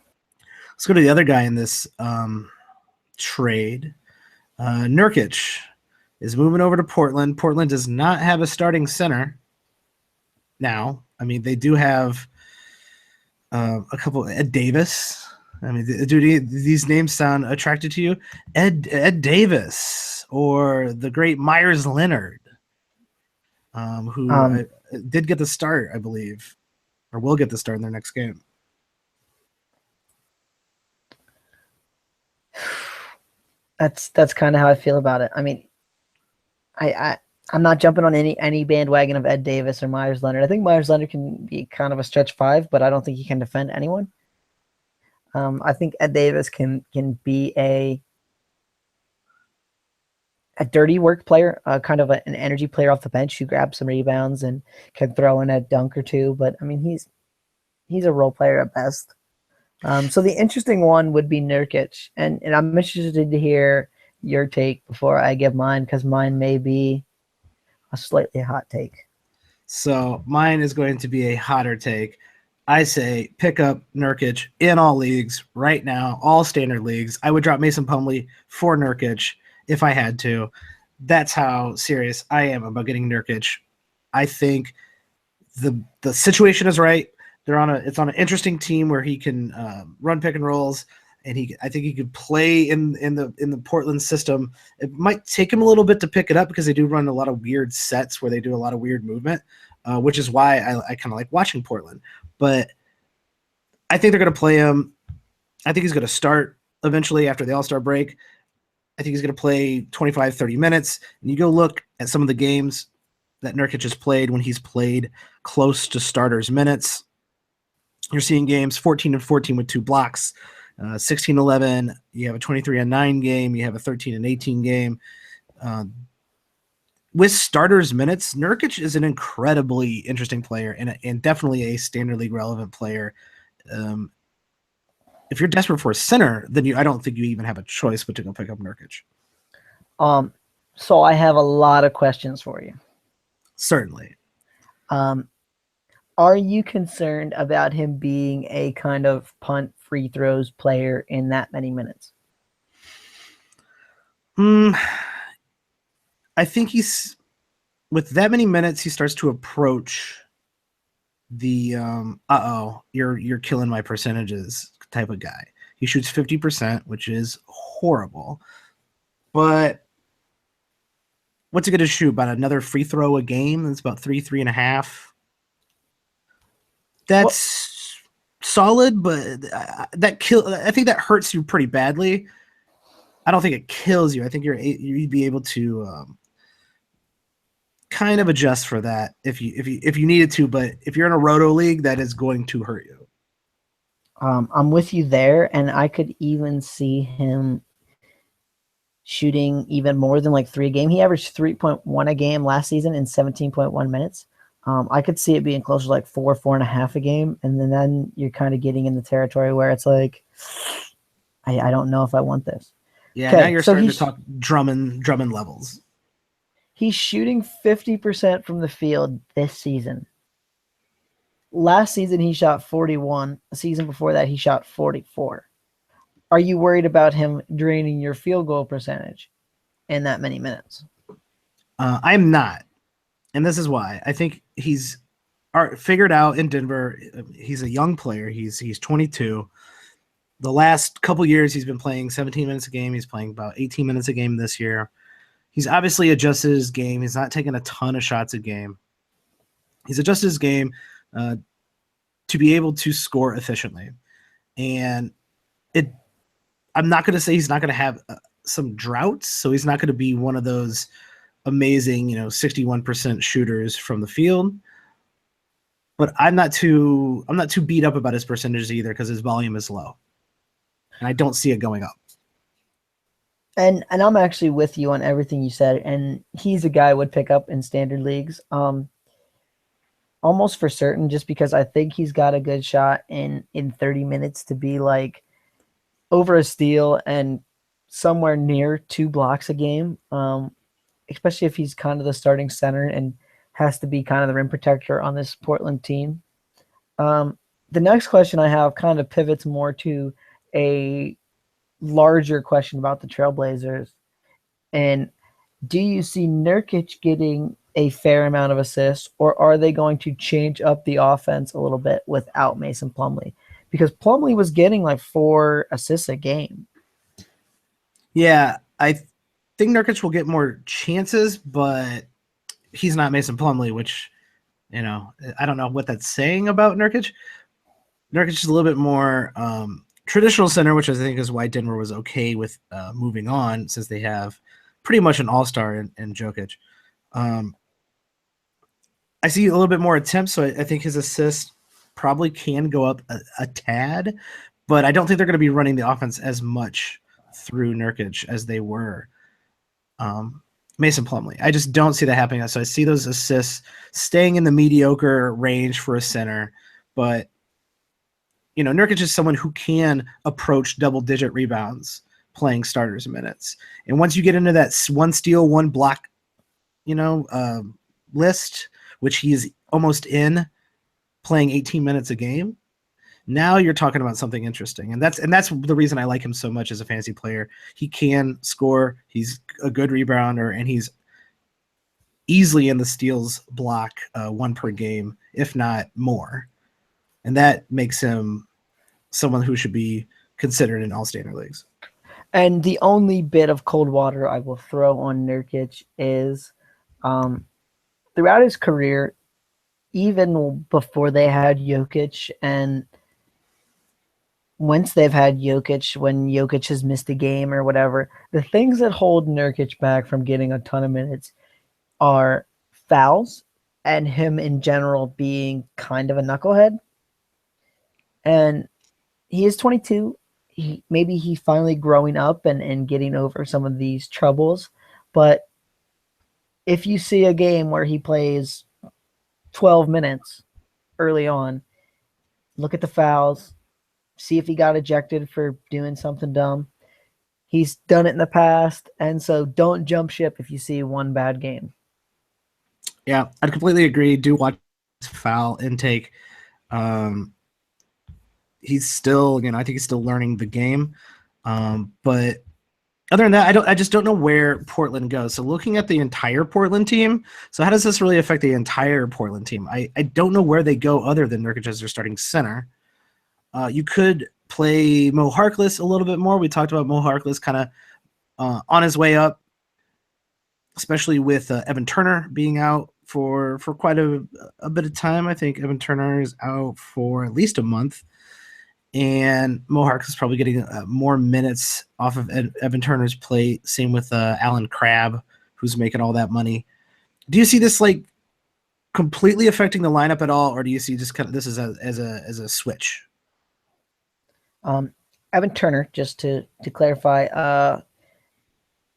Let's go to the other guy in this trade. Nurkic is moving over to Portland. Portland does not have a starting center now. I mean, they do have a couple. Ed Davis. I mean, do these names sound attractive to you? Ed Davis or the great Myers Leonard, who did get the start, I believe, or will get the start in their next game. That's kind of how I feel about it. I mean, I I'm not jumping on any bandwagon of Ed Davis or Myers Leonard. I think Myers Leonard can be kind of a stretch five, but I don't think he can defend anyone. I think Ed Davis can be a dirty work player, kind of an energy player off the bench who grabs some rebounds and can throw in a dunk or two. But I mean, he's a role player at best. So the interesting one would be Nurkic, and I'm interested to hear your take before I give mine because mine may be a slightly hot take. So mine is going to be a hotter take. I say pick up Nurkic in all leagues right now, all standard leagues. I would drop Mason Plumlee for Nurkic if I had to. That's how serious I am about getting Nurkic. I think the situation is right. It's on an interesting team where he can run pick and rolls, and I think he could play in the Portland system. It might take him a little bit to pick it up because they do run a lot of weird sets where they do a lot of weird movement, which is why I kind of like watching Portland. But I think they're going to play him. I think he's going to start eventually after the All-Star break. I think he's going to play 25, 30 minutes. And you go look at some of the games that Nurkic has played when he's played close to starters minutes. You're seeing games 14-14 with 2 blocks, 16-11. You have a 23-9 game. You have a 13-18 game. With starters minutes, Nurkic is an incredibly interesting player and definitely a standard league relevant player. If you're desperate for a center, then I don't think you even have a choice but to go pick up Nurkic. So I have a lot of questions for you. Certainly. Are you concerned about him being a kind of punt free throws player in that many minutes? I think with that many minutes, he starts to approach the you're killing my percentages type of guy. He shoots 50%, which is horrible. But what's he going to shoot? About another free throw a game? That's about 3.5. That's solid, but I think that hurts you pretty badly. I don't think it kills you. I think you'd be able to kind of adjust for that if you needed to. But if you're in a roto league, that is going to hurt you. I'm with you there, and I could even see him shooting even more than like 3 a game. He averaged 3.1 a game last season in 17.1 minutes. I could see it being closer to like 4.5 a game, and then you're kind of getting in the territory where it's like, I don't know if I want this. Yeah, now you're starting to talk Drummond levels. He's shooting 50% from the field this season. Last season, he shot 41. The season before that, he shot 44. Are you worried about him draining your field goal percentage in that many minutes? I'm not. And this is why. I think he's figured out in Denver. He's a young player. He's 22. The last couple years, he's been playing 17 minutes a game. He's playing about 18 minutes a game this year. He's obviously adjusted his game. He's not taking a ton of shots a game. He's adjusted his game to be able to score efficiently. And I'm not going to say he's not going to have some droughts, so he's not going to be one of those amazing, 61% shooters from the field. But I'm not too beat up about his percentages either because his volume is low. And I don't see it going up. And I'm actually with you on everything you said. And he's a guy I would pick up in standard leagues. Almost for certain, just because I think he's got a good shot in 30 minutes to be like over a steal and somewhere near 2 blocks a game. Especially if he's kind of the starting center and has to be kind of the rim protector on this Portland team. The next question I have kind of pivots more to a larger question about the Trailblazers. And do you see Nurkic getting a fair amount of assists, or are they going to change up the offense a little bit without Mason Plumlee? Because Plumlee was getting like 4 assists a game. Yeah, I think Nurkic will get more chances, but he's not Mason Plumlee, which, I don't know what that's saying about Nurkic. Nurkic is a little bit more traditional center, which I think is why Denver was okay with moving on, since they have pretty much an all-star in Jokic. I see a little bit more attempts, so I think his assists probably can go up a tad, but I don't think they're going to be running the offense as much through Nurkic as they were Mason Plumlee. I just don't see that happening. So I see those assists staying in the mediocre range for a center, but Nurkic is someone who can approach double-digit rebounds playing starters minutes. And once you get into that one steal, one block, list, which he's almost in, playing 18 minutes a game, now you're talking about something interesting. And that's the reason I like him so much as a fantasy player. He can score. He's a good rebounder, and he's easily in the steals block, one per game, if not more. And that makes him someone who should be considered in all standard leagues. And the only bit of cold water I will throw on Nurkic is throughout his career, even before they had Jokic, and once they've had Jokic, when Jokic has missed a game or whatever, the things that hold Nurkic back from getting a ton of minutes are fouls and him in general being kind of a knucklehead. And he is 22. Maybe he's finally growing up and getting over some of these troubles. But if you see a game where he plays 12 minutes early on, look at the fouls, see if he got ejected for doing something dumb. He's done it in the past, and so don't jump ship if you see one bad game. Yeah, I'd completely agree. Do watch his foul intake. He's still, I think he's still learning the game. But other than that, I just don't know where Portland goes. So looking at the entire Portland team, so how does this really affect the entire Portland team? I don't know where they go other than Nurkic as their starting center. You could play Mo Harkless a little bit more. We talked about Mo Harkless kind of on his way up, especially with Evan Turner being out for quite a bit of time. I think Evan Turner is out for at least a month. And Mo Harkless is probably getting more minutes off of Evan Turner's plate. Same with Alan Crabb, who's making all that money. Do you see this like completely affecting the lineup at all, or do you see just kind of this as a switch? Evan Turner, just to clarify,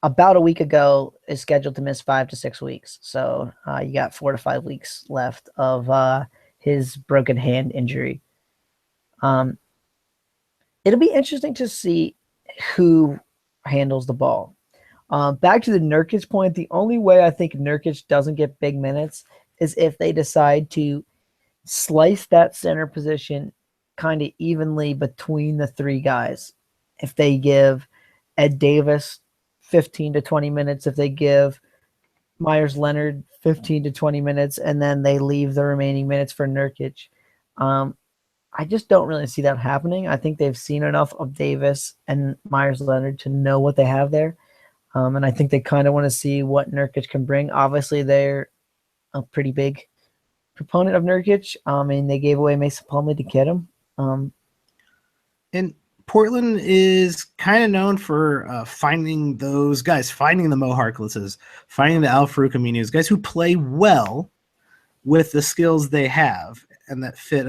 about a week ago is scheduled to miss 5 to 6 weeks. So you got 4 to 5 weeks left of his broken hand injury. It'll be interesting to see who handles the ball. Back to the Nurkic point, the only way I think Nurkic doesn't get big minutes is if they decide to slice that center position kind of evenly between the three guys. If they give Ed Davis 15 to 20 minutes, if they give Myers Leonard 15 to 20 minutes, and then they leave the remaining minutes for Nurkic. I just don't really see that happening. I think they've seen enough of Davis and Myers Leonard to know what they have there. And I think they kind of want to see what Nurkic can bring. Obviously, they're a pretty big proponent of Nurkic. And they gave away Mason Plumlee to get him. And Portland is kind of known for finding those guys, finding the Mo Harklesses, finding the Al Farouq Aminos, guys who play well with the skills they have and that fit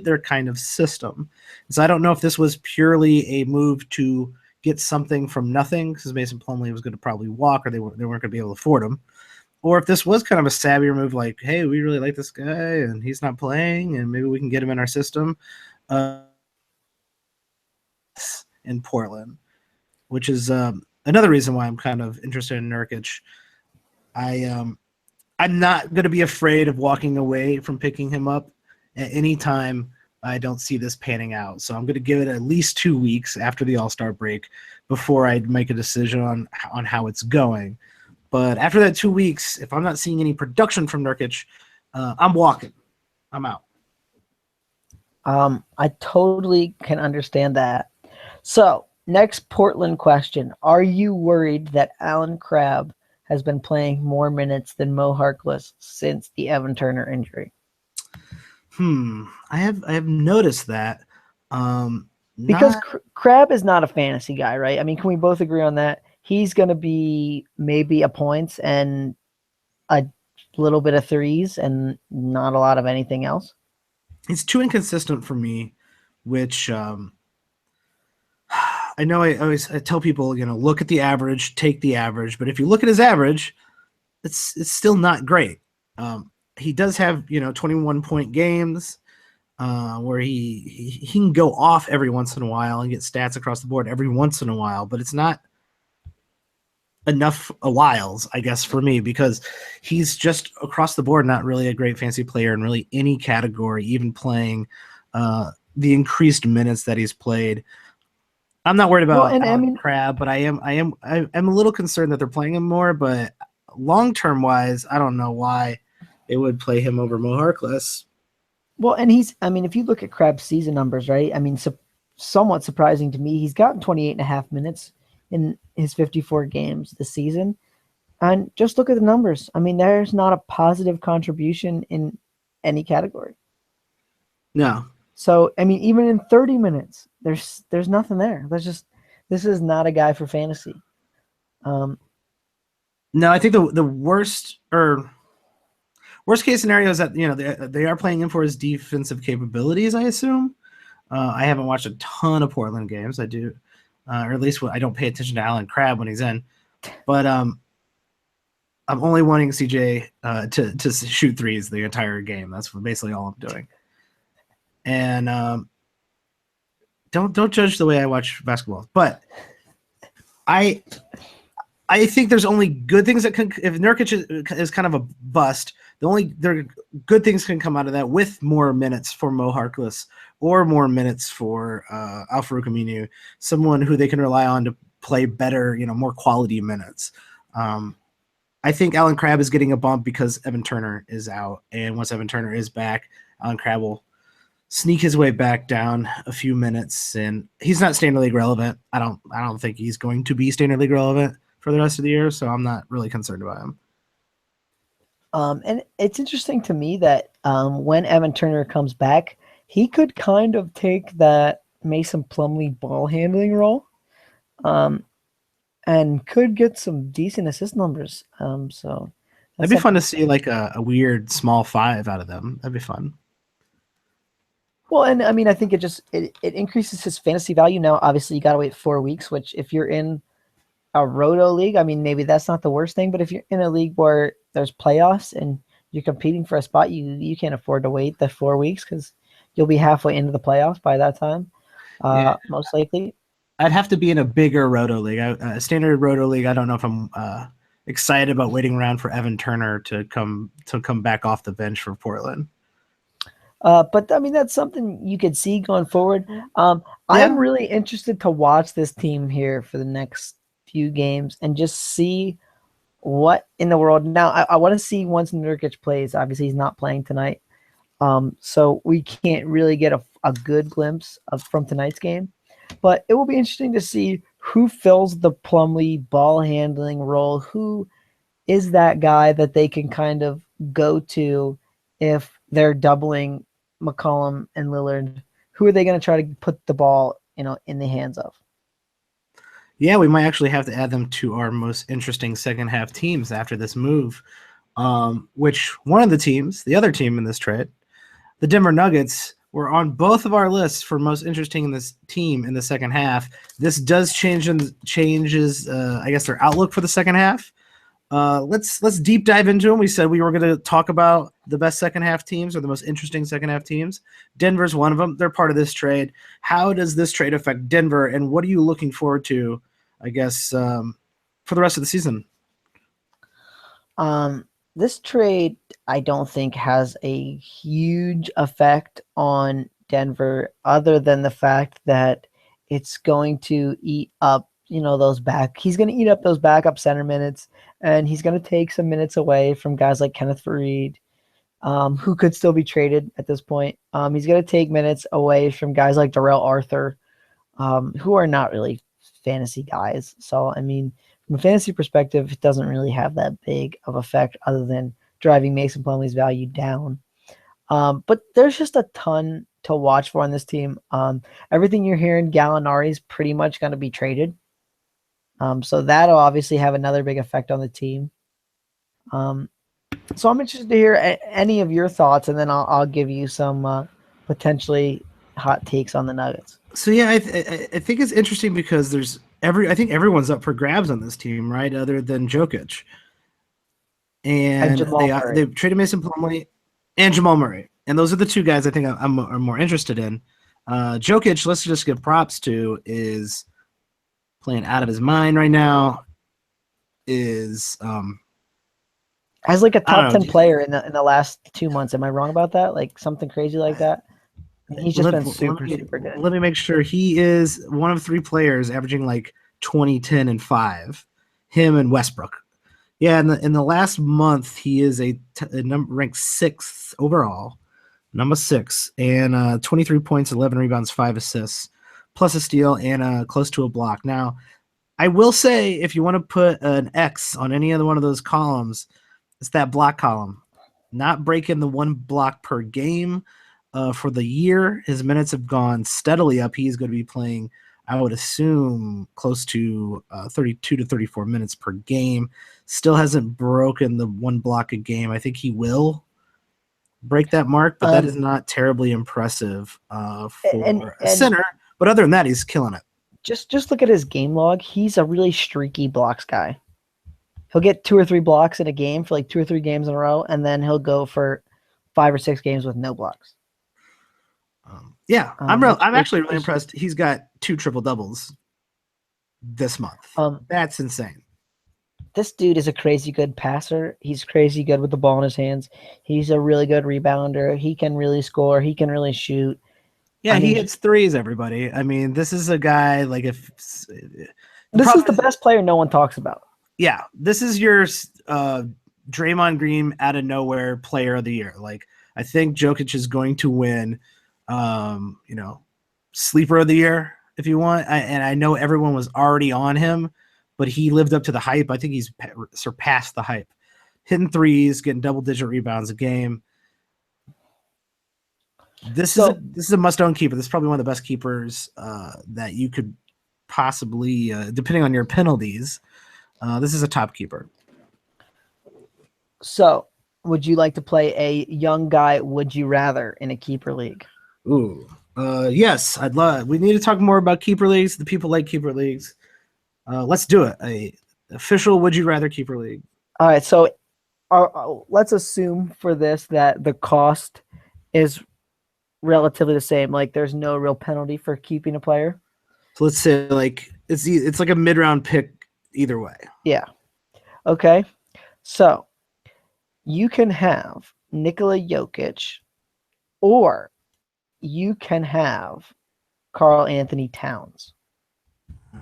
their kind of system. So I don't know if this was purely a move to get something from nothing because Mason Plumlee was going to probably walk or they weren't going to be able to afford him, or if this was kind of a savvier move like, hey, we really like this guy and he's not playing and maybe we can get him in our system in Portland, which is another reason why I'm kind of interested in Nurkic. I'm not going to be afraid of walking away from picking him up at any time I don't see this panning out. So I'm going to give it at least 2 weeks after the All-Star break before I make a decision on how it's going. But after that 2 weeks, if I'm not seeing any production from Nurkic, I'm walking. I'm out. I totally can understand that. So next Portland question. Are you worried that Alan Crabb has been playing more minutes than Mo Harkless since the Evan Turner injury? I have noticed that. Because Not Crab is not a fantasy guy, right? I mean, can we both agree on that? He's going to be maybe a points and a little bit of threes and not a lot of anything else. It's too inconsistent for me, which I know I tell people, look at the average, take the average, but if you look at his average, it's still not great. He does have 21-point games where he can go off every once in a while and get stats across the board every once in a while, but it's not enough a whiles, I guess, for me, because he's just across the board not really a great fantasy player in really any category, even playing the increased minutes that he's played. I'm not worried about And I mean, Crab, but I'm a little concerned that they're playing him more. But long term wise, I don't know why they would play him over Mo Harkless. well, and I mean, if you look at Crab's season numbers, right? I mean, somewhat surprising to me, he's gotten 28 and a half minutes in his 54 games this season. And just look at the numbers. I mean, there's not a positive contribution in any category. No, So, I mean, even in 30 minutes, there's nothing there. This is not a guy for fantasy. no, I think the worst case scenario is that they are playing him for his defensive capabilities. I assume. I haven't watched a ton of Portland games. I do, or at least I don't pay attention to Alan Crabb when he's in. But I'm only wanting CJ to shoot threes the entire game. That's basically all I'm doing. And don't judge the way I watch basketball, but I think there's only good things that can. If Nurkic is kind of a bust, good things can come out of that with more minutes for Mo Harkless or more minutes for Al-Farouq Aminu, someone who they can rely on to play better, more quality minutes. I think Alan Crabb is getting a bump because Evan Turner is out, and once Evan Turner is back, Alan Crabb will sneak his way back down a few minutes, and he's not standard league relevant. I don't think he's going to be standard league relevant for the rest of the year, so I'm not really concerned about him. And it's interesting to me that when Evan Turner comes back, he could kind of take that Mason Plumlee ball handling role, and could get some decent assist numbers. So that'd be fun to see, like a weird small five out of them. That'd be fun. Well, and I mean, I think it increases his fantasy value. Now, obviously, you got to wait 4 weeks, which if you're in a roto league, I mean, maybe that's not the worst thing. But if you're in a league where there's playoffs and you're competing for a spot, you can't afford to wait the 4 weeks because you'll be halfway into the playoffs by that time, most likely. I'd have to be in a bigger roto league. A standard roto league, I don't know if I'm excited about waiting around for Evan Turner to come back off the bench for Portland. But I mean, that's something you could see going forward. I'm really interested to watch this team here for the next few games and just see what in the world. Now, I want to see once Nurkic plays. Obviously, he's not playing tonight, so we can't really get a good glimpse from tonight's game. But it will be interesting to see who fills the Plumlee ball handling role. Who is that guy that they can kind of go to if they're doubling McCollum and Lillard? Who are they going to try to put the ball, in the hands of? Yeah, we might actually have to add them to our most interesting second half teams after this move. Which one of the other team in this trade, the Denver Nuggets, were on both of our lists for most interesting in this team in the second half. This does changes, I guess, their outlook for the second half. Let's deep dive into them. We said we were going to talk about the best second half teams or the most interesting second half teams. Denver's one of them. They're part of this trade. How does this trade affect Denver, and what are you looking forward to, I guess, for the rest of the season? This trade, I don't think, has a huge effect on Denver other than the fact that it's going to eat up, he's going to eat up those backup center minutes, and he's going to take some minutes away from guys like Kenneth Faried, who could still be traded at this point. He's going to take minutes away from guys like Darrell Arthur, who are not really fantasy guys. So, I mean, from a fantasy perspective, it doesn't really have that big of effect other than driving Mason Plumlee's value down. But there's just a ton to watch for on this team. Everything you're hearing, Gallinari is pretty much going to be traded. So that'll obviously have another big effect on the team. So I'm interested to hear any of your thoughts, and then I'll give you some potentially hot takes on the Nuggets. So yeah, I think it's interesting because I think everyone's up for grabs on this team, right? Other than Jokic, and they traded Mason Plumlee and Jamal Murray, and those are the two guys I think I'm more interested in. Jokic, let's just give props to, is playing out of his mind right now. Is as like a top 10 player in the last 2 months. Am I wrong about that? Like something crazy like that? He's just been super good. Let me make sure. He is one of 3 players averaging like 20, 10, and 5. Him and Westbrook. Yeah, in the last month, he is ranked 6th overall, number 6, and 23 points, 11 rebounds, 5 assists, plus a steal, and close to a block. Now, I will say, if you want to put an X on any other one of those columns, it's that block column. Not breaking the 1 block per game. For the year, his minutes have gone steadily up. He's going to be playing, I would assume, close to 32 to 34 minutes per game. Still hasn't broken the 1 block a game. I think he will break that mark, but that is not terribly impressive for a center. But other than that, he's killing it. Just look at his game log. He's a really streaky blocks guy. He'll get 2 or 3 blocks in a game for like 2 or 3 games in a row, and then he'll go for 5 or 6 games with no blocks. I'm actually really impressed. He's got 2 triple doubles this month. That's insane. This dude is a crazy good passer. He's crazy good with the ball in his hands. He's a really good rebounder. He can really score. He can really shoot. Yeah, he hits threes, everybody. I mean, this is a guy like this is the best player no one talks about. Yeah, this is your Draymond Green out of nowhere player of the year. Like, I think Jokic is going to win sleeper of the year if you want. And I know everyone was already on him, but he lived up to the hype. I think he's surpassed the hype. Hitting threes, getting double-digit rebounds a game. This is a must-own keeper. This is probably one of the best keepers that you could possibly, depending on your penalties. This is a top keeper. So, would you like to play a young guy? Would you rather in a keeper league? Ooh, yes, I'd love. We need to talk more about keeper leagues. The people like keeper leagues. Let's do it. A official would you rather keeper league. All right, so let's assume for this that the cost is relatively the same. Like, there's no real penalty for keeping a player. So let's say like it's like a mid-round pick either way. Yeah. Okay. So you can have Nikola Jokic, or you can have Karl Anthony Towns.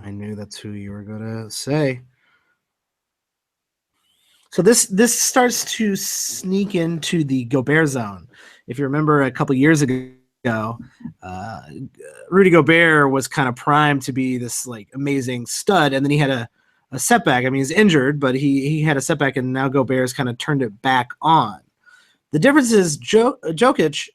I knew that's who you were gonna say. So this starts to sneak into the Gobert zone. If you remember a couple years ago, Rudy Gobert was kind of primed to be this like amazing stud, and then he had a setback. I mean, he's injured, but he had a setback, and now Gobert's kind of turned it back on. The difference is Jokic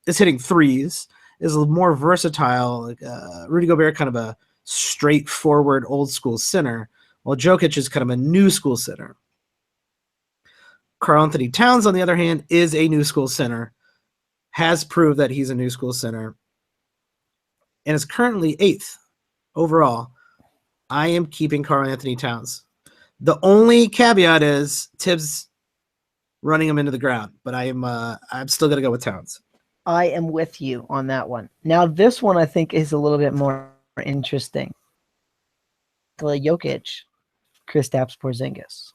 is hitting threes, is more versatile. Like, Rudy Gobert, kind of a straightforward old school center, while Jokic is kind of a new school center. Karl Anthony Towns, on the other hand, is a new school center, has proved that he's a new school center, and is currently 8th overall. I am keeping Karl Anthony Towns. The only caveat is Tibbs running him into the ground, but I'm still gonna go with Towns. I am with you on that one. Now, this one I think is a little bit more interesting. Jokic, Kristaps Porzingis.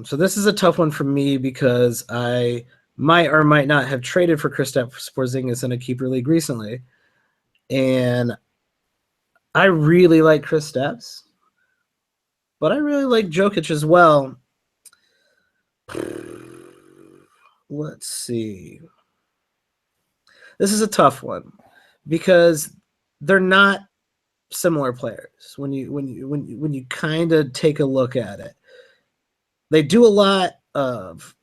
So this is a tough one for me because I might or might not have traded for Kristaps Porzingis in a keeper league recently, and I really like Kristaps, but I really like Jokic as well. Let's see. This is a tough one because they're not similar players when you kind of take a look at it. They do a lot of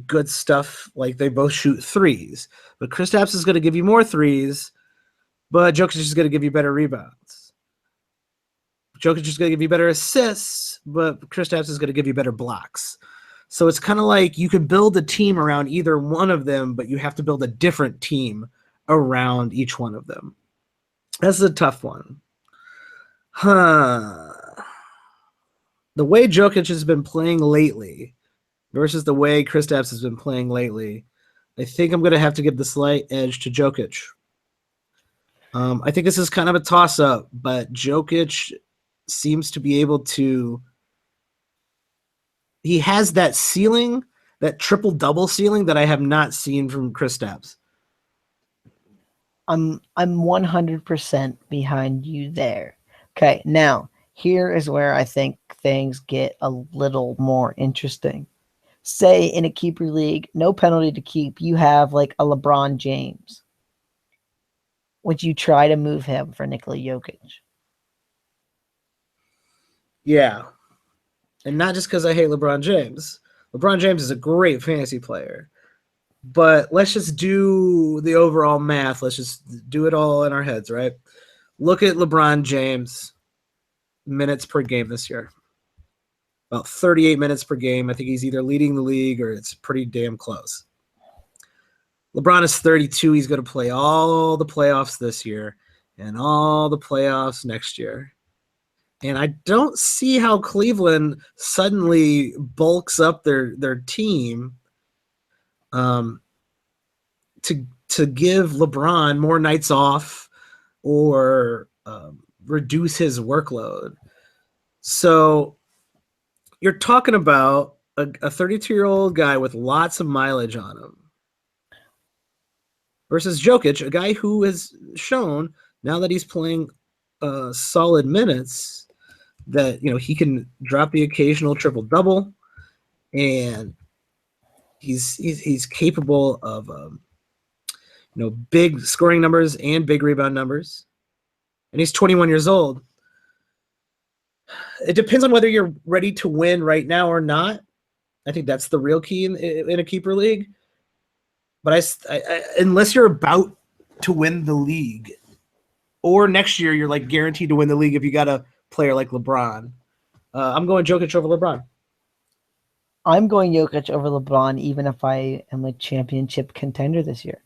good stuff. Like they both shoot threes, but Kristaps is going to give you more threes, but Jokic is going to give you better rebounds. Jokic is going to give you better assists, but Kristaps is going to give you better blocks. So it's kind of like you can build a team around either one of them, but you have to build a different team around each one of them. That's a tough one. The way Jokic has been playing lately versus the way Kristaps has been playing lately, I think I'm going to have to give the slight edge to Jokic. I think this is kind of a toss-up, but Jokic seems to be able to – he has that ceiling, that triple-double ceiling that I have not seen from Kristaps. I'm 100% behind you there. Okay, now here is where I think things get a little more interesting. Say in a keeper league, no penalty to keep, you have like a LeBron James. Would you try to move him for Nikola Jokic? Yeah. And not just because I hate LeBron James. LeBron James is a great fantasy player. But let's just do the overall math. Let's just do it all in our heads, right? Look at LeBron James minutes per game this year. About 38 minutes per game. I think he's either leading the league or it's pretty damn close. LeBron is 32. He's going to play all the playoffs this year and all the playoffs next year. And I don't see how Cleveland suddenly bulks up their team to give LeBron more nights off or reduce his workload. So you're talking about a 32-year-old guy with lots of mileage on him versus Jokic, a guy who has shown now that he's playing solid minutes that he can drop the occasional triple-double, and he's capable of big scoring numbers and big rebound numbers, and he's 21 years old. It depends on whether you're ready to win right now or not. I think that's the real key in a keeper league. But I unless you're about to win the league, or next year you're like guaranteed to win the league if you got a player like LeBron, I'm going Jokic over LeBron. I'm going Jokic over LeBron, even if I am a championship contender this year.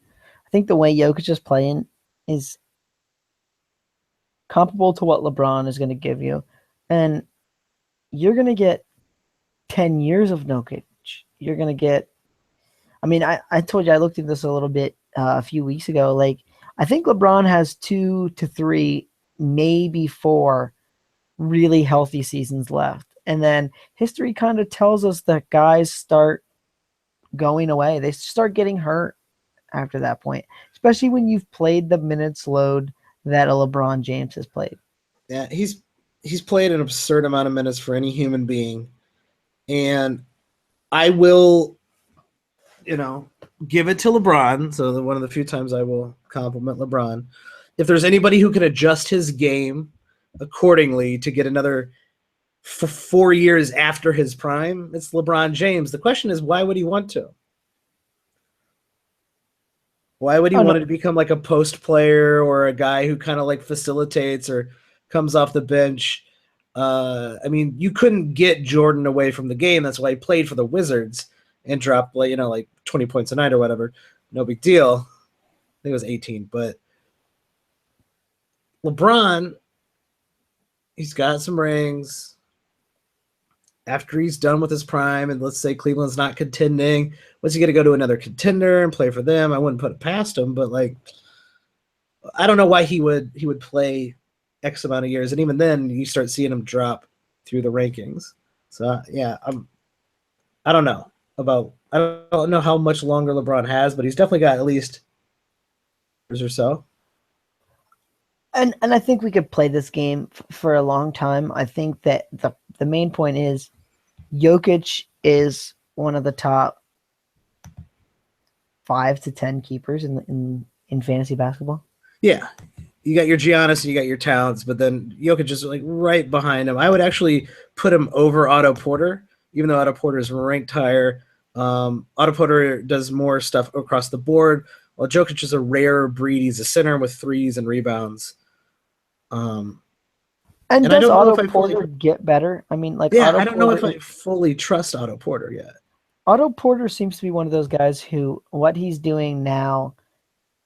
I think the way Jokic is playing is comparable to what LeBron is going to give you. And you're going to get 10 years of Jokic. You're going to get – I mean, I told you I looked at this a little bit a few weeks ago. Like, I think LeBron has 2 to 3, maybe 4 really healthy seasons left. And then history kind of tells us that guys start going away. They start getting hurt after that point, especially when you've played the minutes load that a LeBron James has played. Yeah, he's played an absurd amount of minutes for any human being. And I will, give it to LeBron. So one of the few times I will compliment LeBron. If there's anybody who can adjust his game accordingly to get another 4 years after his prime, it's LeBron James. The question is, why would he want to? Why would he want to become like a post player or a guy who kind of like facilitates or comes off the bench? I mean, you couldn't get Jordan away from the game. That's why he played for the Wizards and dropped like 20 points a night or whatever. No big deal. I think it was 18. But LeBron, he's got some rings. After he's done with his prime, and let's say Cleveland's not contending, what's he going to go to another contender and play for them? I wouldn't put it past him, but I don't know why he would play X amount of years, and even then you start seeing him drop through the rankings. So yeah, I don't know how much longer LeBron has, but he's definitely got at least years or so. And I think we could play this game for a long time. I think that the main point is Jokic is one of the top 5 to 10 keepers in fantasy basketball. Yeah. You got your Giannis, you got your Towns, but then Jokic is like right behind him. I would actually put him over Otto Porter, even though Otto Porter is ranked higher. Otto Porter does more stuff across the board, while Jokic is a rare breed. He's a center with threes and rebounds. And And I does don't know Otto if I fully, Porter get better? I mean, like yeah, Otto I don't know if Porter. I fully trust Otto Porter yet. Otto Porter seems to be one of those guys who what he's doing now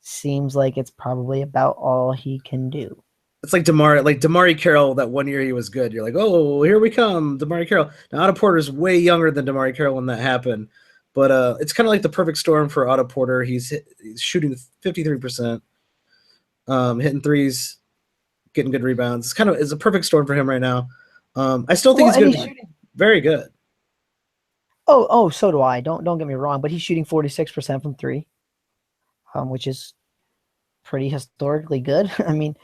seems like it's probably about all he can do. It's like Damari Carroll. That one year he was good. You're like, oh, here we come, Damari Carroll. Now Otto Porter's way younger than Damari Carroll when that happened, but it's kind of like the perfect storm for Otto Porter. He's shooting 53%, hitting threes, getting good rebounds. It's a perfect storm for him right now. I still think he's going to be very good. Oh, so do I. Don't get me wrong, but he's shooting 46% from three, which is pretty historically good. I mean,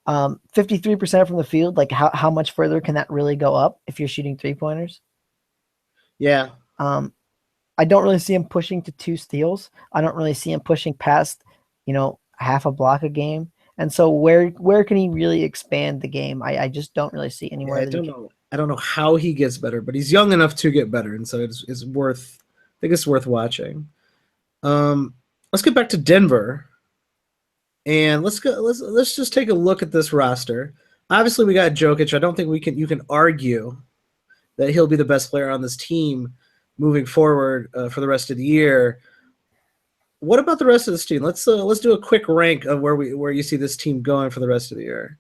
53% from the field. Like, how much further can that really go up if you're shooting 3-pointers? Yeah. I don't really see him pushing to 2 steals. I don't really see him pushing past, half a block a game. And so where can he really expand the game? I just don't really see anywhere. Yeah, I don't know how he gets better, but he's young enough to get better, and so it's worth. I think it's worth watching. Let's get back to Denver, and let's just take a look at this roster. Obviously, we got Jokic. I don't think you can argue that he'll be the best player on this team moving forward for the rest of the year. What about the rest of this team? Let's do a quick rank of where you see this team going for the rest of the year.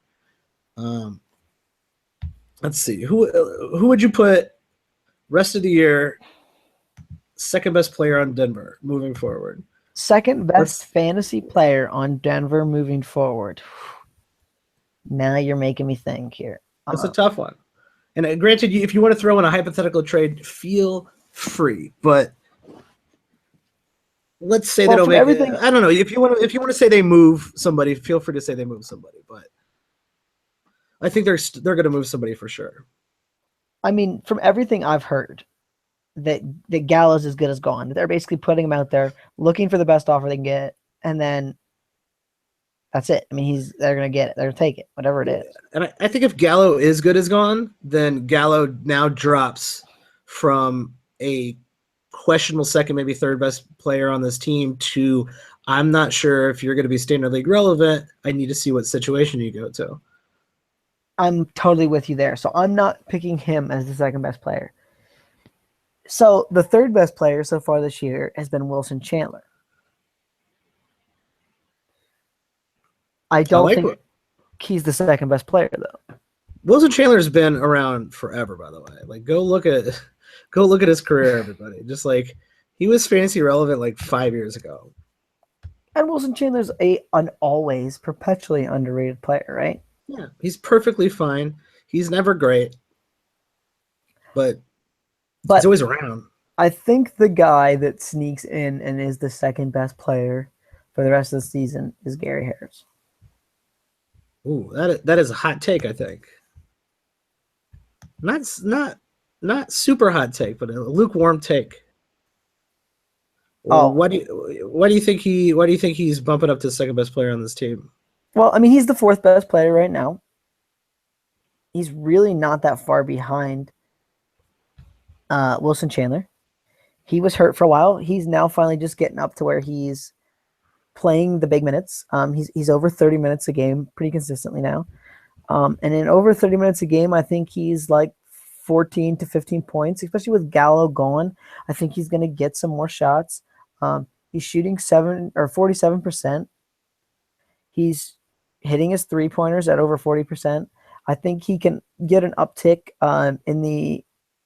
Let's see. Who would you put rest of the year second best player on Denver moving forward? Second best fantasy player on Denver moving forward. Now you're making me think here. That's a tough one. And granted, if you want to throw in a hypothetical trade, feel free. But let's say they don't make everything. I don't know. If you want to say they move somebody, feel free to say they move somebody. But I think they're going to move somebody for sure. I mean, from everything I've heard, that Gallo's as good as gone. They're basically putting him out there, looking for the best offer they can get, and then that's it. I mean, they're going to get it. They're going to take it, whatever it is. And I think if Gallo is good as gone, then Gallo now drops from a questionable second, maybe third best player on this team to I'm not sure if you're going to be standard league relevant. I need to see what situation you go to. I'm totally with you there. So I'm not picking him as the second best player. So the third best player so far this year has been Wilson Chandler. I don't think he's the second best player though. Wilson Chandler's been around forever, by the way. Like go look at his career, everybody. Just like he was fantasy relevant like 5 years ago. And Wilson Chandler's an always perpetually underrated player, right? Yeah, he's perfectly fine. He's never great, but he's always around. I think the guy that sneaks in and is the second best player for the rest of the season is Gary Harris. Ooh, that is a hot take, I think. Not super hot take, but a lukewarm take. Why do you think he's bumping up to second best player on this team? Well, I mean, he's the fourth best player right now. He's really not that far behind Wilson Chandler. He was hurt for a while. He's now finally just getting up to where he's playing the big minutes. He's over 30 minutes a game pretty consistently now. And in over 30 minutes a game, I think he's like 14 to 15 points, especially with Gallo gone. I think he's going to get some more shots. He's shooting 47%. He's hitting his 3-pointers at over 40%. I think he can get an uptick in the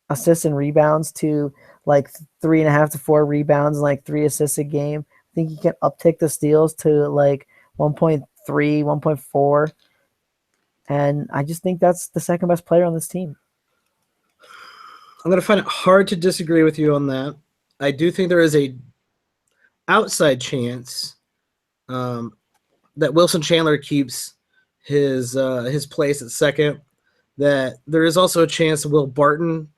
assists and rebounds to like 3.5 to 4 rebounds and like 3 assists a game. I think he can uptick the steals to like 1.3, 1.4. And I just think that's the second best player on this team. I'm going to find it hard to disagree with you on that. I do think there is a outside chance that Wilson Chandler keeps his place at second. That there is also a chance that Will Barton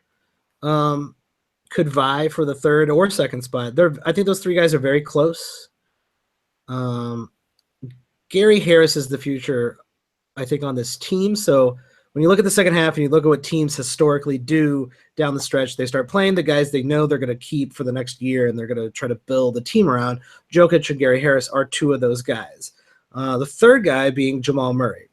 could vie for the third or second spot. I think those three guys are very close. Gary Harris is the future, I think, on this team. So when you look at the second half and you look at what teams historically do down the stretch, they start playing the guys they know they're going to keep for the next year, and they're going to try to build a team around. Jokic and Gary Harris are two of those guys. The third guy being Jamal Murray.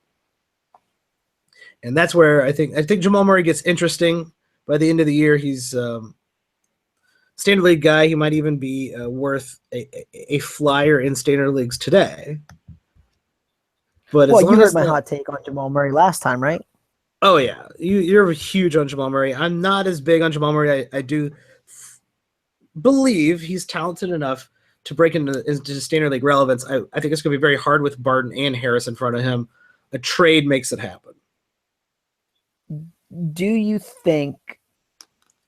And that's where I think Jamal Murray gets interesting. By the end of the year, he's standard league guy. He might even be worth a flyer in standard leagues today. But well, you heard my hot take on Jamal Murray last time, right? Oh yeah, you're huge on Jamal Murray. I'm not as big on Jamal Murray. I do believe he's talented enough to break into standard league relevance. I think it's going to be very hard with Barton and Harris in front of him. A trade makes it happen. Do you think?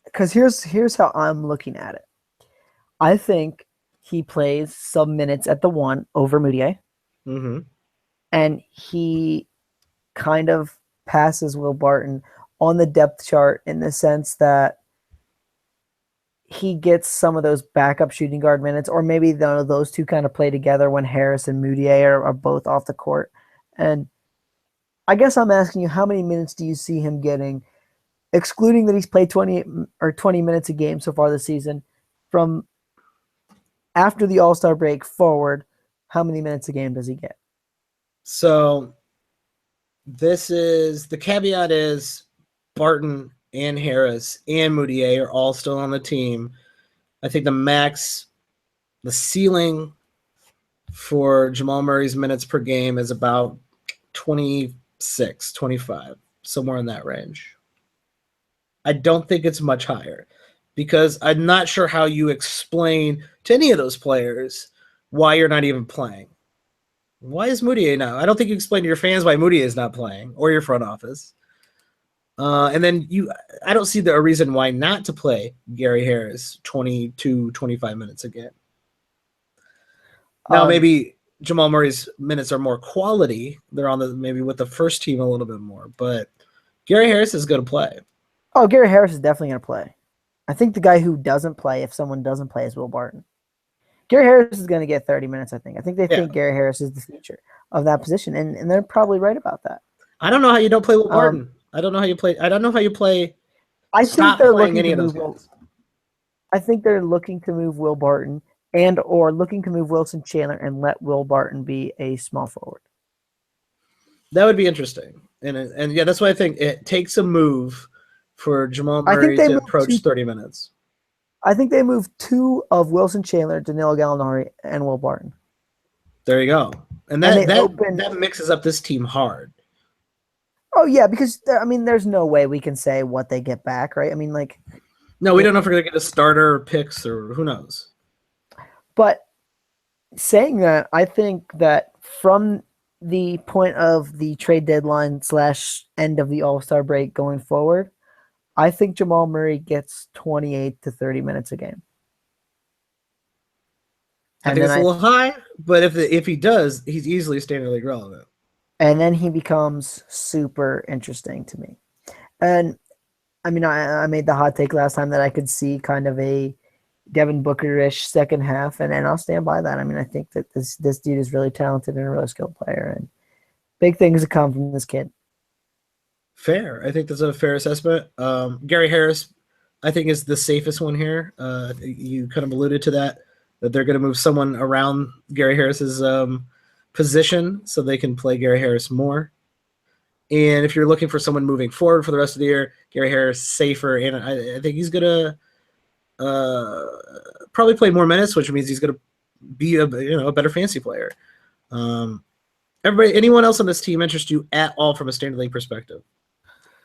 Because here's how I'm looking at it. I think he plays some minutes at the 1 over Moutier. Mm-hmm. And he kind of passes Will Barton on the depth chart in the sense that he gets some of those backup shooting guard minutes, or maybe those two kind of play together when Harris and Moutier are both off the court. And I guess I'm asking you, how many minutes do you see him getting, excluding that he's played 20 minutes a game so far this season, from after the All-Star break forward, how many minutes a game does he get? So the caveat is Barton and Harris and Moutier are all still on the team. I think the ceiling for Jamal Murray's minutes per game is about 26, 25, somewhere in that range. I don't think it's much higher because I'm not sure how you explain to any of those players why you're not even playing. Why is Moutier now? I don't think you explain to your fans why Moutier is not playing or your front office. And then I don't see a reason why not to play Gary Harris 22, 25 minutes a game. Now, maybe Jamal Murray's minutes are more quality. They're on maybe with the first team a little bit more, but Gary Harris is going to play. Oh, Gary Harris is definitely going to play. I think the guy who doesn't play, if someone doesn't play, is Will Barton. Gary Harris is going to get 30 minutes, I think. I think they think Gary Harris is the future of that position, and they're probably right about that. I don't know how you don't play Will Barton. I don't know how you play. I don't know how you play. I think they're looking to move Will. I think they're looking to move Will Barton or looking to move Wilson Chandler and let Will Barton be a small forward. That would be interesting, and yeah, that's why I think it takes a move for Jamal Murray to approach 30 minutes. I think they moved 2 of Wilson Chandler, Danilo Gallinari, and Will Barton. There you go. And that mixes up this team hard. Oh, yeah, because, I mean, there's no way we can say what they get back, right? I mean, like... No, we don't know if we're going to get a starter or picks or who knows. But saying that, I think that from the point of the trade deadline / end of the All-Star break going forward, I think Jamal Murray gets 28 to 30 minutes a game. I think it's a little high, but if he does, he's easily standard league relevant. And then he becomes super interesting to me. And I mean, I made the hot take last time that I could see kind of a Devin Booker-ish second half, and I'll stand by that. I mean, I think that this dude is really talented and a really skilled player, and big things to come from this kid. Fair. I think that's a fair assessment. Gary Harris, I think, is the safest one here. You kind of alluded to that they're going to move someone around Gary Harris's position so they can play Gary Harris more. And if you're looking for someone moving forward for the rest of the year, Gary Harris safer, and I think he's going to probably play more minutes, which means he's going to be a better fantasy player. Anyone else on this team interest you at all from a standard league perspective?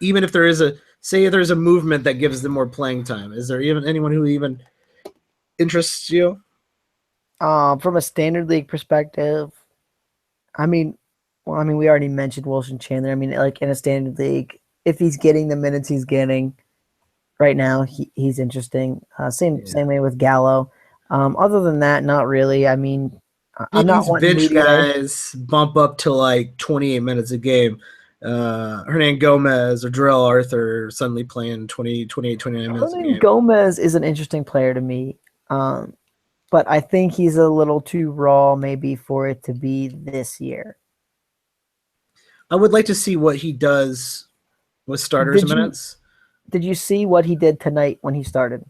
Even if there's a movement that gives them more playing time, is there even anyone who even interests you? From a standard league perspective, I mean, we already mentioned Wilson Chandler. I mean, like in a standard league, if he's getting the minutes he's getting right now, he's interesting. Same way with Gallo. Other than that, not really. I mean, I'm not wanting bench guys bump up to like 28 minutes a game. Hernan Gomez or Darrell Arthur suddenly playing 28, 29 minutes a game. Gomez is an interesting player to me, but I think he's a little too raw maybe for it to be this year. I would like to see what he does with starters Did you- minutes. Did you see what he did tonight when he started?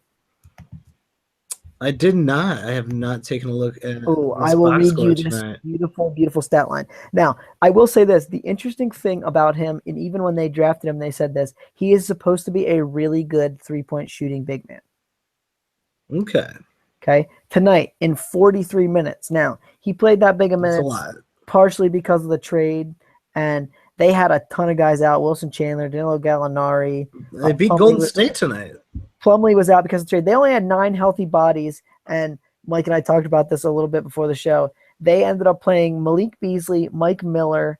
I did not. I have not taken a look at Oh, this I will box read score you this tonight. beautiful, beautiful stat line. Now, I will say this. The interesting thing about him, and even when they drafted him, they said this, he is supposed to be a really good three-point shooting big man. Okay, Okay. Tonight in 43 minutes. Now, he played that big a that's a minute lot. partially because of the trade, and they had a ton of guys out. Wilson Chandler, Danilo Gallinari. They beat Plumlee Golden was- State tonight. Plumlee was out because of the trade. They only had 9 healthy bodies, and Mike and I talked about this a little bit before the show. They ended up playing Malik Beasley, Mike Miller,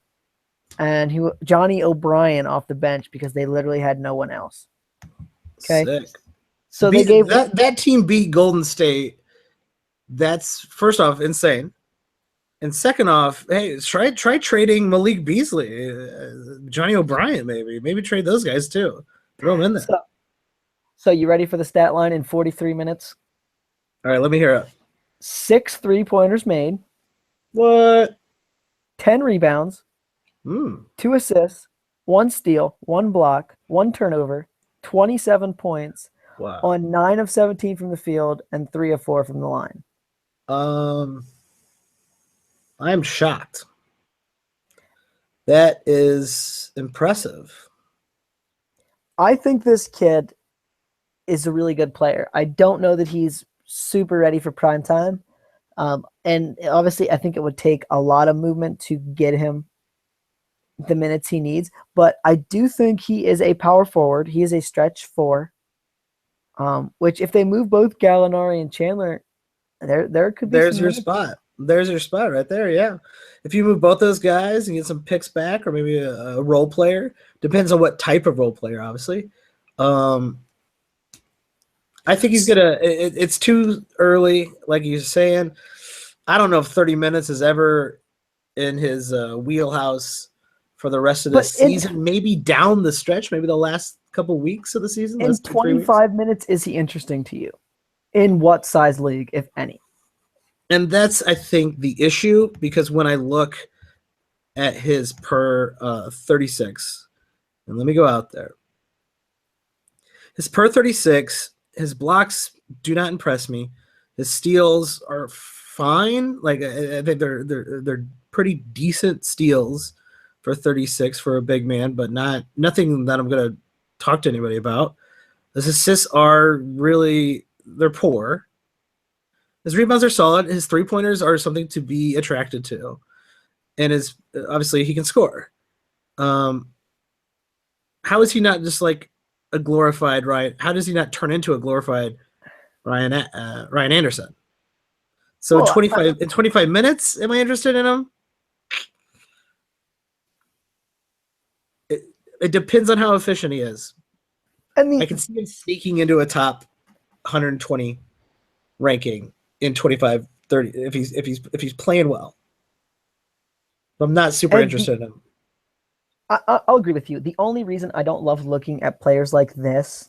and Johnny O'Brien off the bench because they literally had no one else. Okay. Sick. So they gave that team beat Golden State. That's first off insane, and second off, hey, try trading Malik Beasley, Johnny O'Brien, maybe trade those guys too. Throw them in there. So you ready for the stat line in 43 minutes? All right, let me hear it. 6 3-pointers made, What? 10 rebounds, 2 assists, 1 steal, 1 block, 1 turnover, 27 points Wow. on 9 of 17 from the field and 3 of 4 from the line. I'm shocked. That is impressive. I think this kid is a really good player. I don't know that he's super ready for prime time. And obviously, I think it would take a lot of movement to get him the minutes he needs. But I do think he is a power forward. He is a stretch 4, which if they move both Gallinari and Chandler, there could be There's some your minutes. spot. There's your spot right there. Yeah. If you move both those guys and get some picks back, or maybe a role player, depends on what type of role player, obviously. I think he's gonna. It's too early, like you're saying. I don't know if 30 minutes is ever in his wheelhouse for the rest of this But season. Maybe down the stretch, maybe the last couple weeks of the season. In last 2-3 weeks. 25 minutes, is he interesting to you? In what size league, if any? And that's, I think, the issue, because when I look at his per 36, and let me go out there. His per 36, his blocks do not impress me. His steals are fine. Like I think they're pretty decent steals for 36 for a big man, but nothing that I'm gonna talk to anybody about. His assists are really, they're poor. His rebounds are solid. His 3-pointers are something to be attracted to, and obviously he can score. How is he not just like a glorified Ryan? How does he not turn into a glorified Ryan Anderson? So Well, in 25 minutes, am I interested in him? It depends on how efficient he is. I can see him sneaking into a top 120 ranking in 25, 30 if he's playing well. But I'm not super interested in him. I'll agree with you. The only reason I don't love looking at players like this,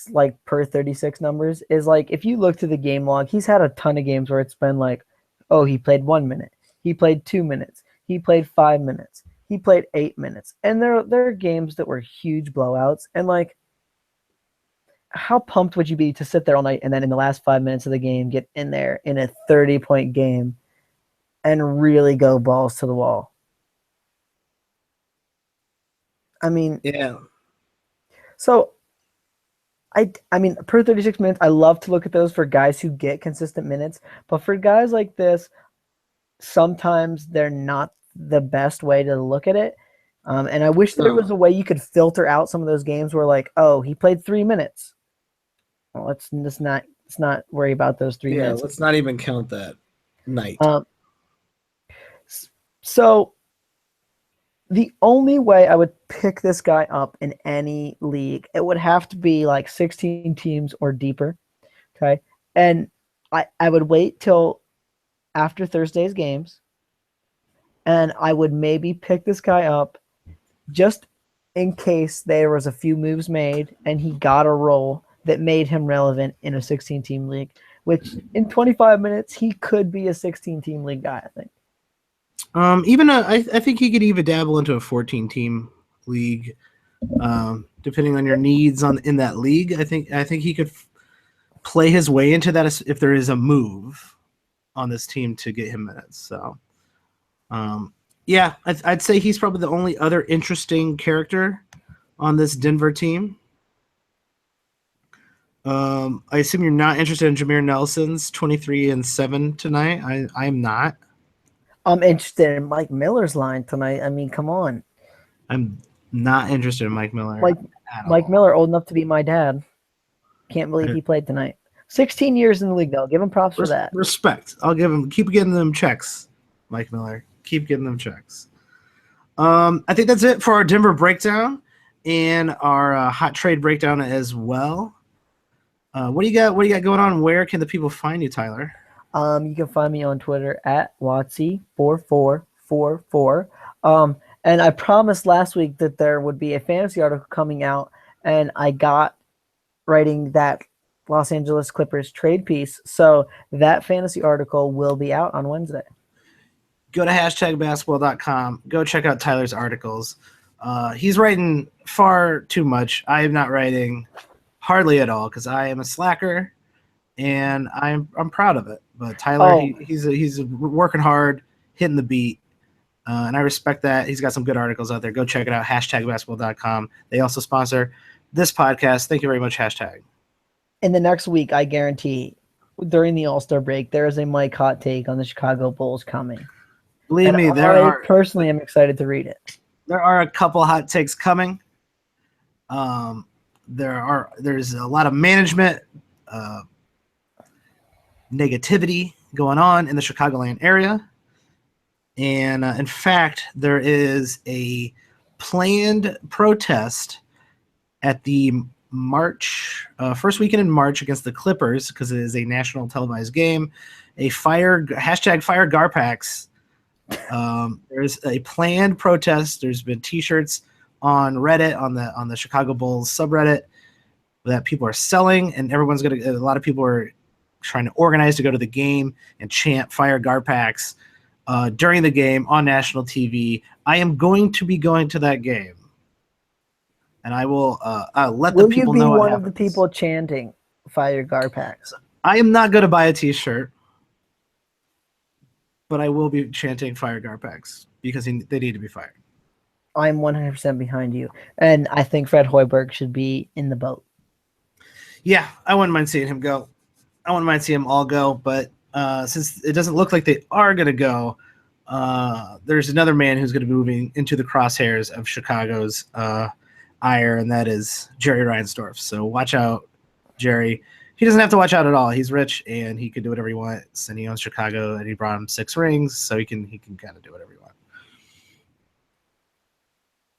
like per 36 numbers, is like if you look to the game log, he's had a ton of games where it's been like, oh, he played 1 minute, he played 2 minutes, he played 5 minutes, he played 8 minutes, and there are games that were huge blowouts. And like, how pumped would you be to sit there all night and then in the last 5 minutes of the game get in there in a 30-point game and really go balls to the wall? I mean, yeah. So, I mean, per 36 minutes, I love to look at those for guys who get consistent minutes. But for guys like this, sometimes they're not the best way to look at it. And I wish there was a way you could filter out some of those games where, like, oh, he played 3 minutes. Well, let's not worry about those 3 minutes. Yeah, let's not even count that night. So the only way I would pick this guy up in any league, it would have to be like 16 teams or deeper. Okay. And I would wait till after Thursday's games, and I would maybe pick this guy up just in case there was a few moves made and he got a role that made him relevant in a 16-team league, which in 25 minutes, he could be a 16-team league guy, I think. I think he could even dabble into a 14-team league. depending on your needs in that league. I think he could play his way into that if there is a move on this team to get him minutes. So, yeah, I'd say he's probably the only other interesting character on this Denver team. I assume you're not interested in Jameer Nelson's 23-7 tonight. I'm not. I'm interested in Mike Miller's line tonight. I mean, come on. I'm not interested in Mike Miller. Mike Miller, old enough to be my dad. Can't believe he played tonight. 16 years in the league, though. Give him props for that. Respect. I'll give him. Keep getting them checks, Mike Miller. Keep getting them checks. I think that's it for our Denver breakdown and our hot trade breakdown as well. What do you got? What do you got going on? Where can the people find you, Tyler? You can find me on Twitter at Watsy4444. And I promised last week that there would be a fantasy article coming out, and I got writing that Los Angeles Clippers trade piece. So that fantasy article will be out on Wednesday. Go to hashtagbasketball.com. Go check out Tyler's articles. He's writing far too much. I am not writing hardly at all because I am a slacker, and I'm proud of it. But Tyler, he's working hard, hitting the beat, and I respect that. He's got some good articles out there. Go check it out, hashtagbasketball.com. They also sponsor this podcast. Thank you very much, hashtag. In the next week, I guarantee, during the All-Star break, there is a Mike hot take on the Chicago Bulls coming. Believe me, I personally am excited to read it. There are a couple hot takes coming. There's a lot of management negativity going on in the Chicagoland area. And in fact, there is a planned protest at the first weekend in March against the Clippers because it is a national televised game. Hashtag fire Garpax. There's a planned protest. There's been T-shirts on Reddit, on the Chicago Bulls subreddit, that people are selling, and a lot of people are trying to organize to go to the game and chant fire Garpax during the game on national TV. I am going to be going to that game, and I will let the people know. Will you be one of the people chanting fire Garpax? I am not going to buy a T-shirt, but I will be chanting fire Garpax because they need to be fired. I'm 100% behind you, and I think Fred Hoiberg should be in the boat. Yeah, I wouldn't mind seeing him go. I wouldn't mind seeing them all go, but since it doesn't look like they are going to go, there's another man who's going to be moving into the crosshairs of Chicago's ire, and that is Jerry Reinsdorf. So watch out, Jerry. He doesn't have to watch out at all. He's rich, and he can do whatever he wants, and he owns Chicago, and he brought him 6 rings, so he can kind of do whatever he wants.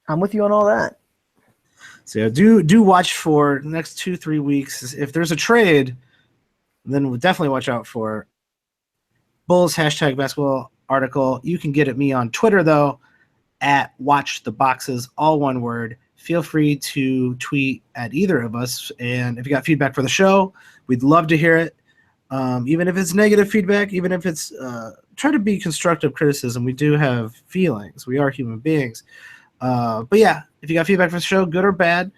I'm with you on all that. So do watch for the next 2-3 weeks. If there's a trade, then we'll definitely watch out for Bulls hashtag basketball article. You can get at me on Twitter, though, at Watch the Boxes, all one word. Feel free to tweet at either of us. And if you got feedback for the show, we'd love to hear it. Even if it's negative feedback, even if it's try to be constructive criticism. We do have feelings. We are human beings. But yeah, if you got feedback for the show, good or bad,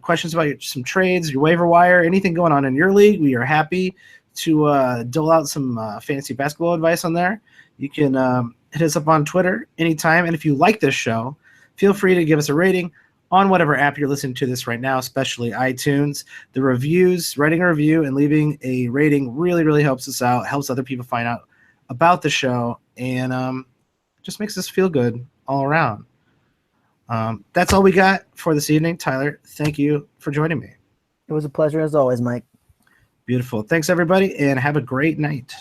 questions about some trades, your waiver wire, anything going on in your league, we are happy to dole out some fantasy basketball advice on there. You can hit us up on Twitter anytime. And if you like this show, feel free to give us a rating on whatever app you're listening to this right now, especially iTunes. The reviews, writing a review and leaving a rating really, really helps us out, helps other people find out about the show, and just makes us feel good all around. That's all we got for this evening. Tyler, thank you for joining me. It was a pleasure as always, Mike. Beautiful. Thanks, everybody, and have a great night.